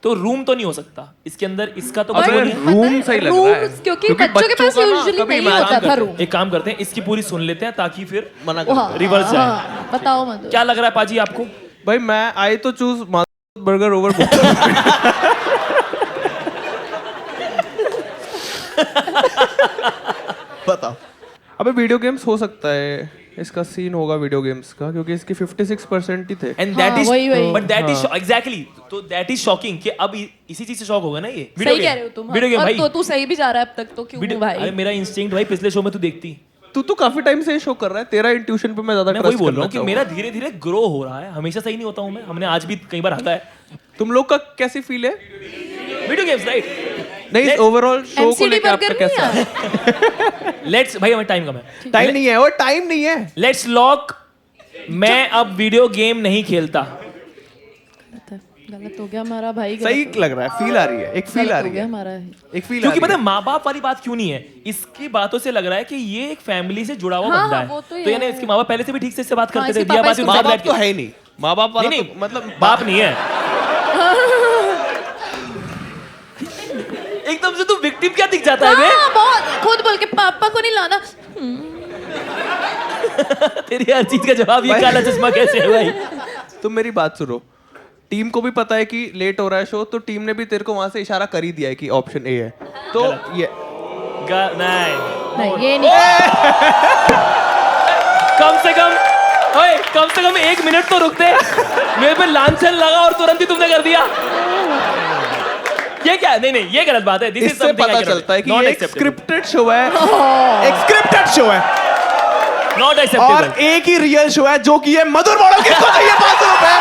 तो रूम तो नहीं हो सकता इसके अंदर, इसका तो कुछ अबे, नहीं है. रूम सही लग रहा है. क्योंकि बच्चों के पास का ना यूजुअली कभी नहीं होता था रूम. एक काम करते हैं, इसकी पूरी सुन लेते हैं ताकि फिर मना कर. रिवर्स जाए. बताओ मत. क्या लग रहा है पाजी आपको? भाई मैं आई तो चूज बर्गर ओवर. बताओ. अबे वीडियो गेम्स हो सकता है, इसका सीन होगा वीडियो गेम्स का, क्योंकि इसकी 56% ही थे. एंड दैट हाँ, इज वही. बट दैट इज एग्जैक्टली, तो दैट इज शॉकिंग कि अब इसी चीज से शॉक होगा ना ये. सही कह रहे हो तुम. वीडियो गेम और भाई. तो तू सही भी जा रहा है अब तक, तो क्यों वीडियो भाई? अरे मेरा इंस्टिंक्ट भाई पिछले शो में तू देखती. तू तो काफी टाइम से ये शो कर रहा है, तेरा इंट्यूशन पे मैं ज्यादा मैं वही ट्रस्ट बोल करना रहा हूँ कि चाहूंगा. मेरा धीरे धीरे ग्रो हो रहा है. हमेशा सही नहीं होता हूँ मैं. हमने आज भी कई बार आता है. तुम लोग का कैसी फील है? Video games right. नहीं, ओवरऑल शो को MCD लेकर आपका बर्गर नहीं कैसा? है? लेट्स भाई, हमें टाइम कम है. टाइम नहीं है, वो टाइम नहीं है. Let's lock. मैं अब वीडियो गेम नहीं खेलता. गलत हो गया हमारा भाई. सही लग रहा है, फील आ रही है, एक फील आ रही है, हमारा. एक फील. क्योंकि पता है माँ बाप वाली बात क्यों नहीं है, इसकी बातों से लग रहा है कि ये एक फैमिली से जुड़ा हुआ हाँ, बंदा वो तो है. तो यानी है. इसके माँ बाप पहले से भी ठीक से इससे बात करते इसके थे. दिया पापा बात इसको माँ उनसे बाप बैठ तो के. है ही नहीं. माँ बाप वाला नहीं, तो मतलब बाप नहीं है. एकदम से तू विक्टिम क्या दिख जाता है बे? हाँ, बहुत खुद बोल के पापा को नहीं लाना. तेरी हर चीज का जवाब ये काला चश्मा कैसे है भाई? तुम मेरी बात सुनो. टीम को भी पता है कि लेट हो रहा है शो, तो टीम ने भी तेरे को वहां से इशारा कर ही दिया है कि ऑप्शन ए है. तो ये नहीं, ये नहीं. कम से कम 1 मिनट तो रुकते. मेरे पे लांछन लगा और तुरंत ही तुमने कर दिया. ये क्या? नहीं, ये गलत बात है. इससे पता चलता है कि ये एक स्क्रिप्टेड शो है. एक स्क्रिप्टेड शो है नॉट और एक्सेप्टेबल. एक ही रियल शो है जो कि ये मधुर मॉडल. किसको चाहिए 500 रुपए?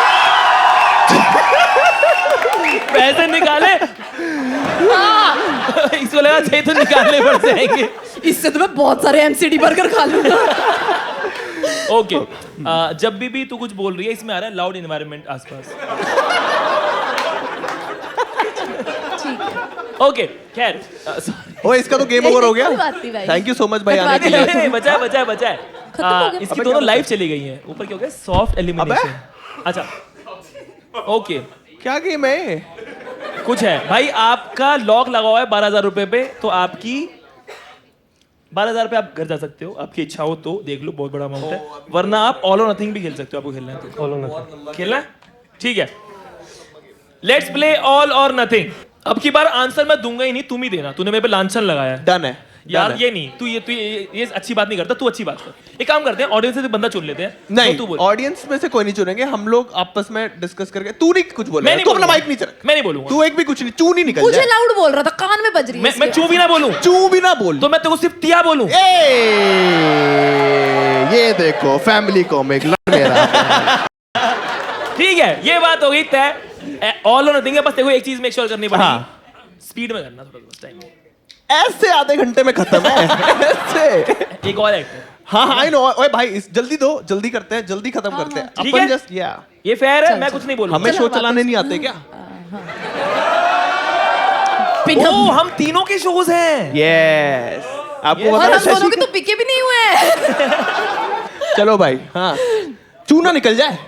पैसे निकाले. इसको लगा चाहिए तो निकालने पड़ जाएंगे. इससे तो मैं बहुत सारे MCD बर्गर खा लूंगा. ओके. जब भी तू कुछ बोल रही है इसमें आ रहा है लाउड एनवायरनमेंट आसपास. ओके, खैर. ओ, इसका तो गेम ओवर हो गया. कोई बात नहीं भाई. थैंक यू सो मच भाई आने के लिए. नहीं, बचा है. खत्म हो गया. इसकी दोनों लाइव चली गई हैं. ऊपर क्या हो गया? Soft elimination. अच्छा, ओके. क्या गेम है? कुछ है भाई. आपका लॉक लगा हुआ है 12,000 रुपए पे, तो आपकी 12,000 पे आप घर जा सकते हो. आपकी इच्छा हो तो देख लो, बहुत बड़ा अमाउंट है. वरना आप ऑल और नथिंग भी खेल सकते हो. आपको खेलना है तो All or nothing. खेलना है. ठीक है, लेट्स प्ले ऑल और नथिंग. अब की बार आंसर मैं दूंगा ही नहीं, तुम ही देना. तूने मेरे पे लांछन लगाया है डन है यार. done है. ये नहीं, तू ये अच्छी बात नहीं करता. तू अच्छी बात कर. एक काम करते हैं, ऑडियंस से बंदा चुन लेते हैं. नहीं, तो तू बोल. ऑडियंस में से कोई नहीं चुनेंगे. हम लोग आपस में डिस्कस करके. तू नहीं कुछ बोलेगा. मैं नहीं तू अपना बोलूंगा. माइक नहीं चला. मैं नहीं बोलूंगा. तू एक भी कुछ नहीं. चू नहीं निकल मुझे जाए. लाउड बोल रहा था, कान में बज रही है. मैं चू भी ना बोलूं चू भी ना बोल. तो मैं तेरे को सिर्फ तिया बोलूं. ये देखो फैमिली कॉमिक लड़ मेरा. ठीक है, ये बात हो गई तय. ऑल और नथिंग है. बस देखो एक चीज मेक श्योर करनी पड़ेगी. हाँ. स्पीड में करना थोड़ा टाइम. ऐसे आधे घंटे में खत्म है. ऐसे. एक और एक्ट है. हाँ आई नो. ओए भाई जल्दी दो, जल्दी करते हैं, जल्दी खत्म करते हैं. ठीक अपन है? जस्ट या ये फेयर है. मैं कुछ नहीं बोलूंगा. हमें शो चलाने नहीं आते क्या? ओ, हम तीनों के शोज हैं. यस. आपको और पता हम दोनों है के तो पिके भी नहीं हुए हैं. चलो भाई. हाँ, चूना निकल जाए.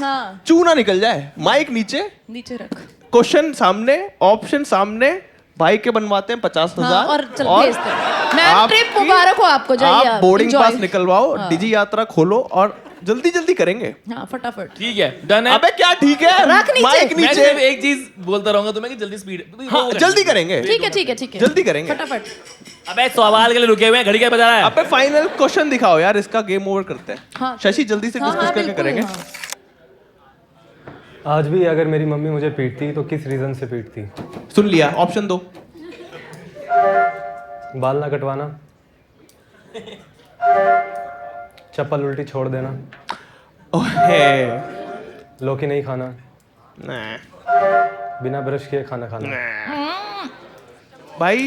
हाँ, चूना निकल जाए. माइक नीचे, नीचे रख. क्वेश्चन सामने, ऑप्शन सामने. भाई के बनवाते हैं 50,000. हाँ, और चल भेजते हैं. मैं आपकी- ट्रिप मुबारक हो आपको. जाइए आप बोर्डिंग enjoy. पास निकलवाओ. हाँ. डिजी यात्रा खोलो और जल्दी जल्दी करेंगे. हाँ, फटाफट. ठीक है, डन है. अबे क्या ठीक है? रख नीचे. माइक मैं नीचे. सिर्फ एक चीज बोलता रहूंगा तुम्हें कि जल्दी स्पीड. हाँ, जल्दी करेंगे. ठीक है. जल्दी करेंगे. फटाफट. अबे सवाल के लिए रुके हुए हैं. घड़ी क्या बजा रहा है? अबे फाइनल क्वेश्चन दिखाओ यार. इसका गेम ओवर करते हैं. हाँ. शशि जल्दी से हाँ, डिस्कस हाँ, करके बिल्कुल, करेंगे. हाँ. आज भी अगर मेरी मम्मी मुझे पीटती तो किस रीजन से पीटती? सुन लिया. ऑप्शन दो. बाल ना कटवाना, चप्पल उल्टी छोड़ देना, ओहे लौकी नहीं खाना, nah, बिना ब्रश किए खाना खाना। भाई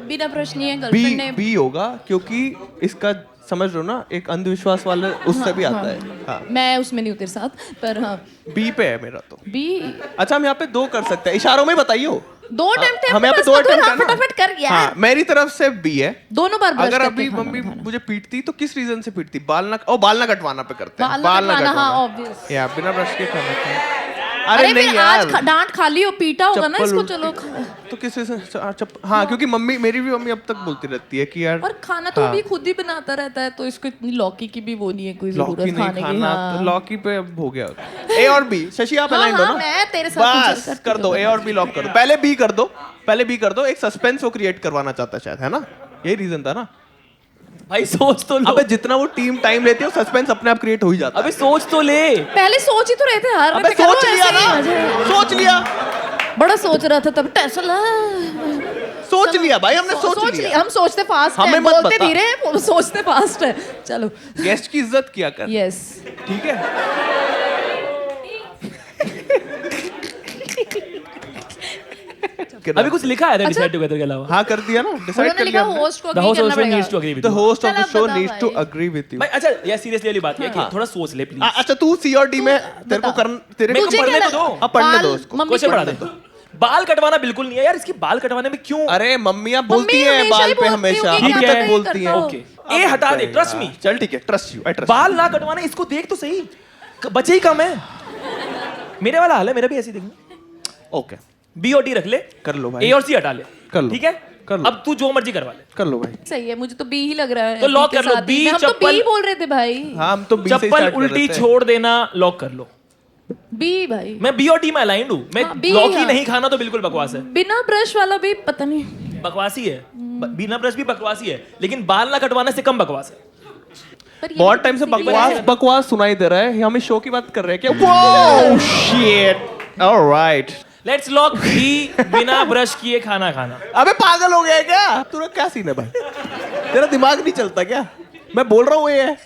बिना प्रश्न नहीं है गर्लफ्रेंड ने बी होगा क्योंकि इसका समझ लो ना एक अंधविश्वास वाले उससे भी आता है। हाँ मैं उसमें नहीं हूँ तेरे साथ पर हाँ बी पे है मेरा तो। बी अच्छा हम यहाँ पे 2 कर सकते हैं, इशारों में बताइए। दो अटेम्प्ट है हम यहाँ पे अपने 2 पास, तो अटेम्प्ट हाँ, फटाफट कर यार। हाँ मेरी तरफ से बी है। दोनों बार brush अगर करके अभी खाना मम्मी खाना। मुझे पीटती तो किस रीजन से पीटती? बाल ना कटवाना पे करते हैं। बाल ना कटवाना, हाँ, obvious। या बिना ब्रश के खाना खाना। अरे नहीं फिर यार आज डांट खा ली हो, पीटा होगा ना चप्पल इसको, उल्टी- चलो तो किसी से हाँ क्योंकि मम्मी मेरी भी मम्मी अब तक बोलती रहती है कि यार और खाना तो हाँ। भी खुद ही बनाता रहता है, तो इसको इतनी लौकी की भी वो नहीं है कोई लौकी जरूरत नहीं खाने की। खाना हाँ। तो लौकी पे अब हो गया। ए और बी, शशि आप हाँ, अलाइन हो हाँ, ना? मैं तेरे साथ कुछ बस करती कर दो, हूँ। ए और बी लॉक कर दो। पहले बी कर दो, पहले बी कर दो। एक सस्पेंस वो क्रिएट करवाना चाहता है शायद, है ना? यही रीजन था ना? भाई सोच तो लो। अबे जितना वो टीम टाइम लेती है वो सस्पेंस अपने आप क्रिएट हो ही जाता है। अबे सोच तो ले। पहले सोच ही तो रहे थे यार, अबे मैं करो सोच लिया ऐसे ही, ना, मजे। सोच लिया, बड़ा सोच रहा था तब टेस्ला। सोच लिया भाई हमने, सोच लिया। हम सोचते फास्ट हमें है, मत बोलते बता। धीरे, वो सोचते फास्ट है। चलो गेस्ट की इज्जत किया कर, यस ठीक है? अभी कुछ लिखा है डिसाइड टुगेदर के अलावा? हाँ कर दिया ना, डिसाइड उन्होंने कर लिखा लिया हमने। होस्ट को द agree होस्ट करना ऑफ पड़ेगा। Needs to agree with The you. host of चल the अब show बता needs to भाई। agree with you. भाई अच्छा यार सीरियसली वाली बात है कि थोड़ा सोच ले प्लीज। अच्छा तू सी और डी में तेरे को बता। तेरे मेरे को को तुझे पढ़ने क्या तो दो। लगा? हाँ, पढ़ने बाल दो उसको। मम्मी क्वेश्चन को पढ़ा दे। बाल कटवाना बिल्कुल नहीं है यार, इसकी बाल कटवाने में क्यों? अरे मम्मियाँ बोलती मम्मी हैं हमेशा बाल ही पे बोलती हमेशा, होगी, अभी क्या तक पता बोलती ही हैं। करता ओके ए हटा दे, ट्रस्ट मी। चल ठीक है, ट्रस्ट यू, आई ट्रस्ट। बाल ना कटवाना, इसको देख तो सही, बचे ही कम है। मेरे वाला हाल है, मेरा भी ऐसे देखना। ओके बी और डी रख ले, कर लो भाई, ए और सी हटा ले, कर लो। ठीक है? कर लो। अब तू जो मर्जी करवा ले। कर लो भाई। सही है, मुझे तो बी ही लग रहा है। तो लॉक B के कर लो, साथ ही। B हम तो चप्पल- बी बोल रहे थे भाई। हाँ हम तो बी से चप्पल स्टार्ट कर उल्टी रहे थे। छोड़ देना, लॉक कर लो। बी भाई। मैं बी और डी में अलाइंड हूँ। मैं हाँ, B, लौकी हाँ। नहीं खाना तो बिल्कुल बकवास है, बिना ब्रश वाला भी पता नहीं। बकवासी है। बिना ब्रश भी बकवासी है, लेकिन बाल ना कटवाने से कम बकवास है। पर ये बहुत भी टाइम से basically बकवास है। बकवास सुनाई दे रहा है। हम इस शो की बात कर रहे हैं क्या? Wow, shit. Alright. Let's lock B, बिना ब्रश किए खाना खाना। अबे पागल हो गया है क्या? तूने क्या सीन है भाई? तेरा दिमाग नहीं चलता क्या? मैं बोल रहा हूँ ये है।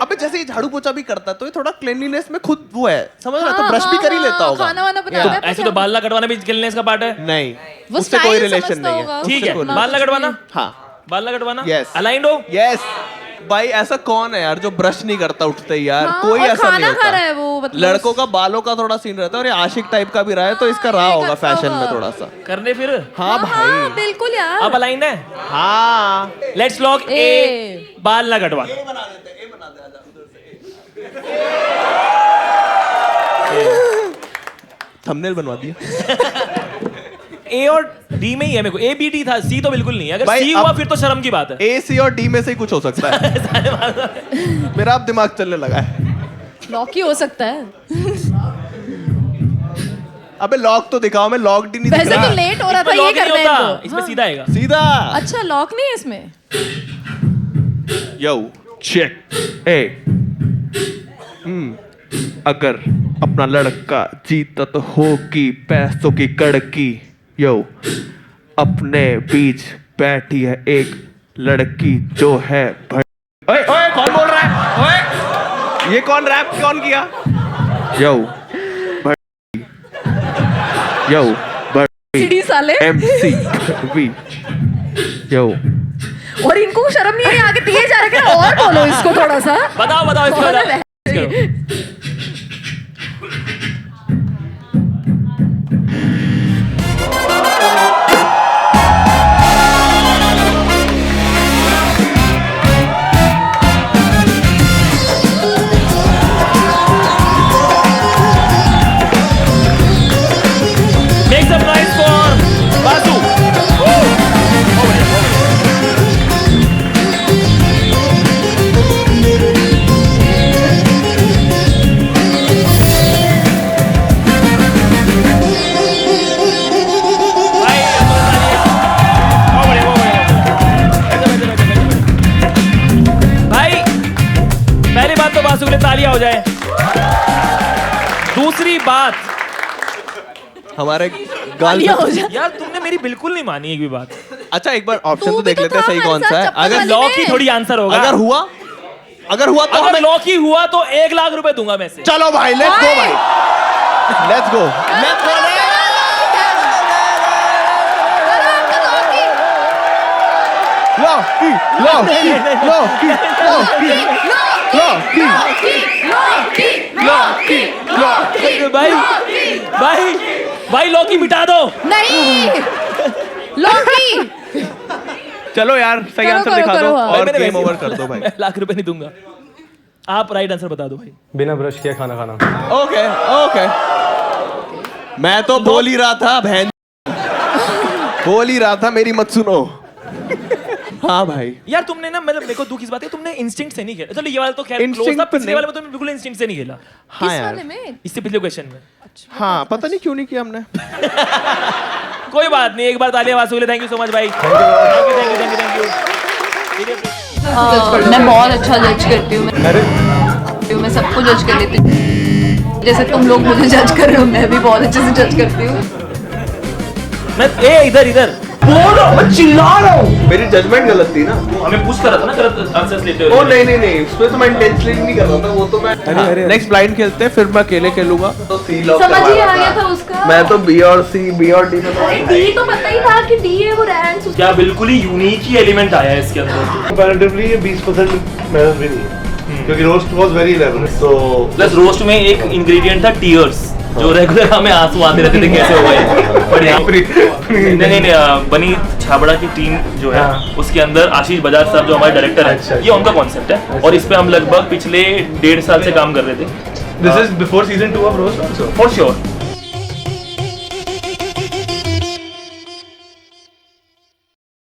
अबे जैसे ये झाड़ू पोछा भी करता है तो ये थोड़ा क्लीनलीनेस में खुद वो है, समझ रहा है? तो हाँ, ब्रश भी कर ही हाँ, लेता होगा। खाना वाना तो बनाता है पर ऐसे क्या- तो बाल ना कटवाना भी क्लीननेस का पार्ट है। नहीं, वो उससे कोई style रिलेशन समझता नहीं होगा। है। ठीक उससे है, कोई बाल ना कटवाना, हाँ बाल ना कटवाना, Yes. अलाइंड हो। यस भाई। ऐसा कौन है यार जो ब्रश नहीं करता उठते ही यार? हाँ, कोई और ऐसा नहीं खाना खा रहा है होता। वो, मतलब लड़कों का बालों का थोड़ा सीन रहता है और ये आशिक टाइप का भी रहा है तो इसका रहा ये होगा करता फैशन में होगा। थोड़ा सा। करने फिर हाँ हाँ, भाई, बिल्कुल यार। अब अलाइंड है। हाँ लेट्स लॉक ए, ए। बाल ना कटवाना। थंबनेल बनवा दिया। ए और डी में ही है मेरे को, ए बी डी था, सी तो बिल्कुल नहीं है। अगर भाई, सी हुआ अब- फिर तो शर्म की बात है। ए सी और डी में से ही कुछ हो सकता है। मेरा अब दिमाग चलने लगा है। लॉक ही हो सकता है। अबे लॉक तो दिखाओ, मैं लॉक डी नहीं दिख वैसे रहा। तो लेट हो रहा था, इसमें ये लॉक नहीं करना है होता, इनको। इसमें हाँ। सीधा आएगा। सीधा। अच्छा लॉक नहीं है इसमें। यो चेक ए अगर अपना लड़का जीता तो होगी पैसों की कड़की। यो अपने बीच बैठी है एक लड़की जो है ओए ओए कौन बोल रहा है? ओए ये कौन रैप कौन किया? यो यो सीढ़ी साले। MC वी यो और इनको शर्म नहीं है, आगे दिए जा रहे हैं। और बोलो इसको थोड़ा सा। बताओ बताओ इसको और बताओ। Make some noise for Vasu. भाई, भाई पहली बात तो बासु के लिए तालियां हो जाए। दूसरी बात, हमारे तालियां हो जाए। यार तुमने मेरी बिल्कुल नहीं मानी एक भी बात। अच्छा एक बार ऑप्शन तू तो भी देख तो लेते हैं था सही हमारे कौन साथ सा है। चप्पल अगर वाली लॉक ही में। थोड़ी आंसर होगा। अगर हुआ तो अगर हमें लॉक ही हुआ तो 1 लाख रुपए दूंगा मैं से। चलो भाई लेट्स गो भाई लेट्स गो। लॉकी लॉकी लॉकी लॉकी लॉकी लॉकी भाई लॉकी मिटा दो। नहीं लॉकी चलो यार सही करो, आंसर करो, दिखा दो करो, हाँ। और मैंने गेम वैसे ही ओवर कर दो भाई। मैं 1 लाख रुपए नहीं दूंगा। आप राइट आंसर बता दो भाई। बिना ब्रश किए खाना खाना। ओके ओके मैं तो बोल ही रहा था बहन बोल ही रहा था मेरी मत सुनो। हाँ भाई यार तुमने ना मतलब मेरे को दुख इस बात है तुमने इंस्टिंक्ट से नहीं खेला। चलो ये वाला तो खैर Instinct क्लोज था। पे पिछले नहीं। वाले में तुमने बिल्कुल इंस्टिंक्ट से नहीं खेला। हाँ किस यार वाले में? इससे पिछले क्वेश्चन में। हाँ पता नहीं क्यों नहीं किया हमने। कोई बात नहीं, एक बार तालियां वासु के लिए। थैंक यू सो मच भाई। Thank you. मैं बहुत अच्छा जज करती हूँ। मैं सबको जज कर लेती हूँ। जैसे तुम लोग मुझे जज कर रहे हो, मैं भी बहुत अच्छे से जज करती हूँ। मैं इधर मैं चिल्ला रहा हूँ मेरी जजमेंट गलत थी ना। हमें पूछ कर रहा था ना गलत आंसर्स लेते ओ हुए। नहीं उसमें तो मैं इंटेंशनली नहीं कर रहा था वो तो मैं नेक्स्ट ब्लाइंड खेलते हैं फिर मैं अकेले खेलूंगा। तो सी लॉक समझ ही आ गया था उसका। मैं तो बी और सी बी और डी में अरे डी तो पता ही था कि डी है वो रैंक्स। क्या बिल्कुल ही यूनिक ही एलिमेंट आया है इसके अंदर। कंपैरेटिवली ये 20% मेहनत भी नहीं है क्योंकि रोस्ट वाज वेरी इलेबोरेट। तो प्लस रोस्ट में एक इंग्रेडिएंट था टीयर्स, जो रेगुलर हमें आंसू आते रहते थे कैसे हो गए। बट यहाँ नहीं बनी छाबड़ा की टीम जो है उसके अंदर आशीष बजाज साहब जो हमारे डायरेक्टर हैं, ये उनका कॉन्सेप्ट है और इस पे हम लगभग पिछले 1.5 साल से काम कर रहे थे। This is before season 2 of roast also. For sure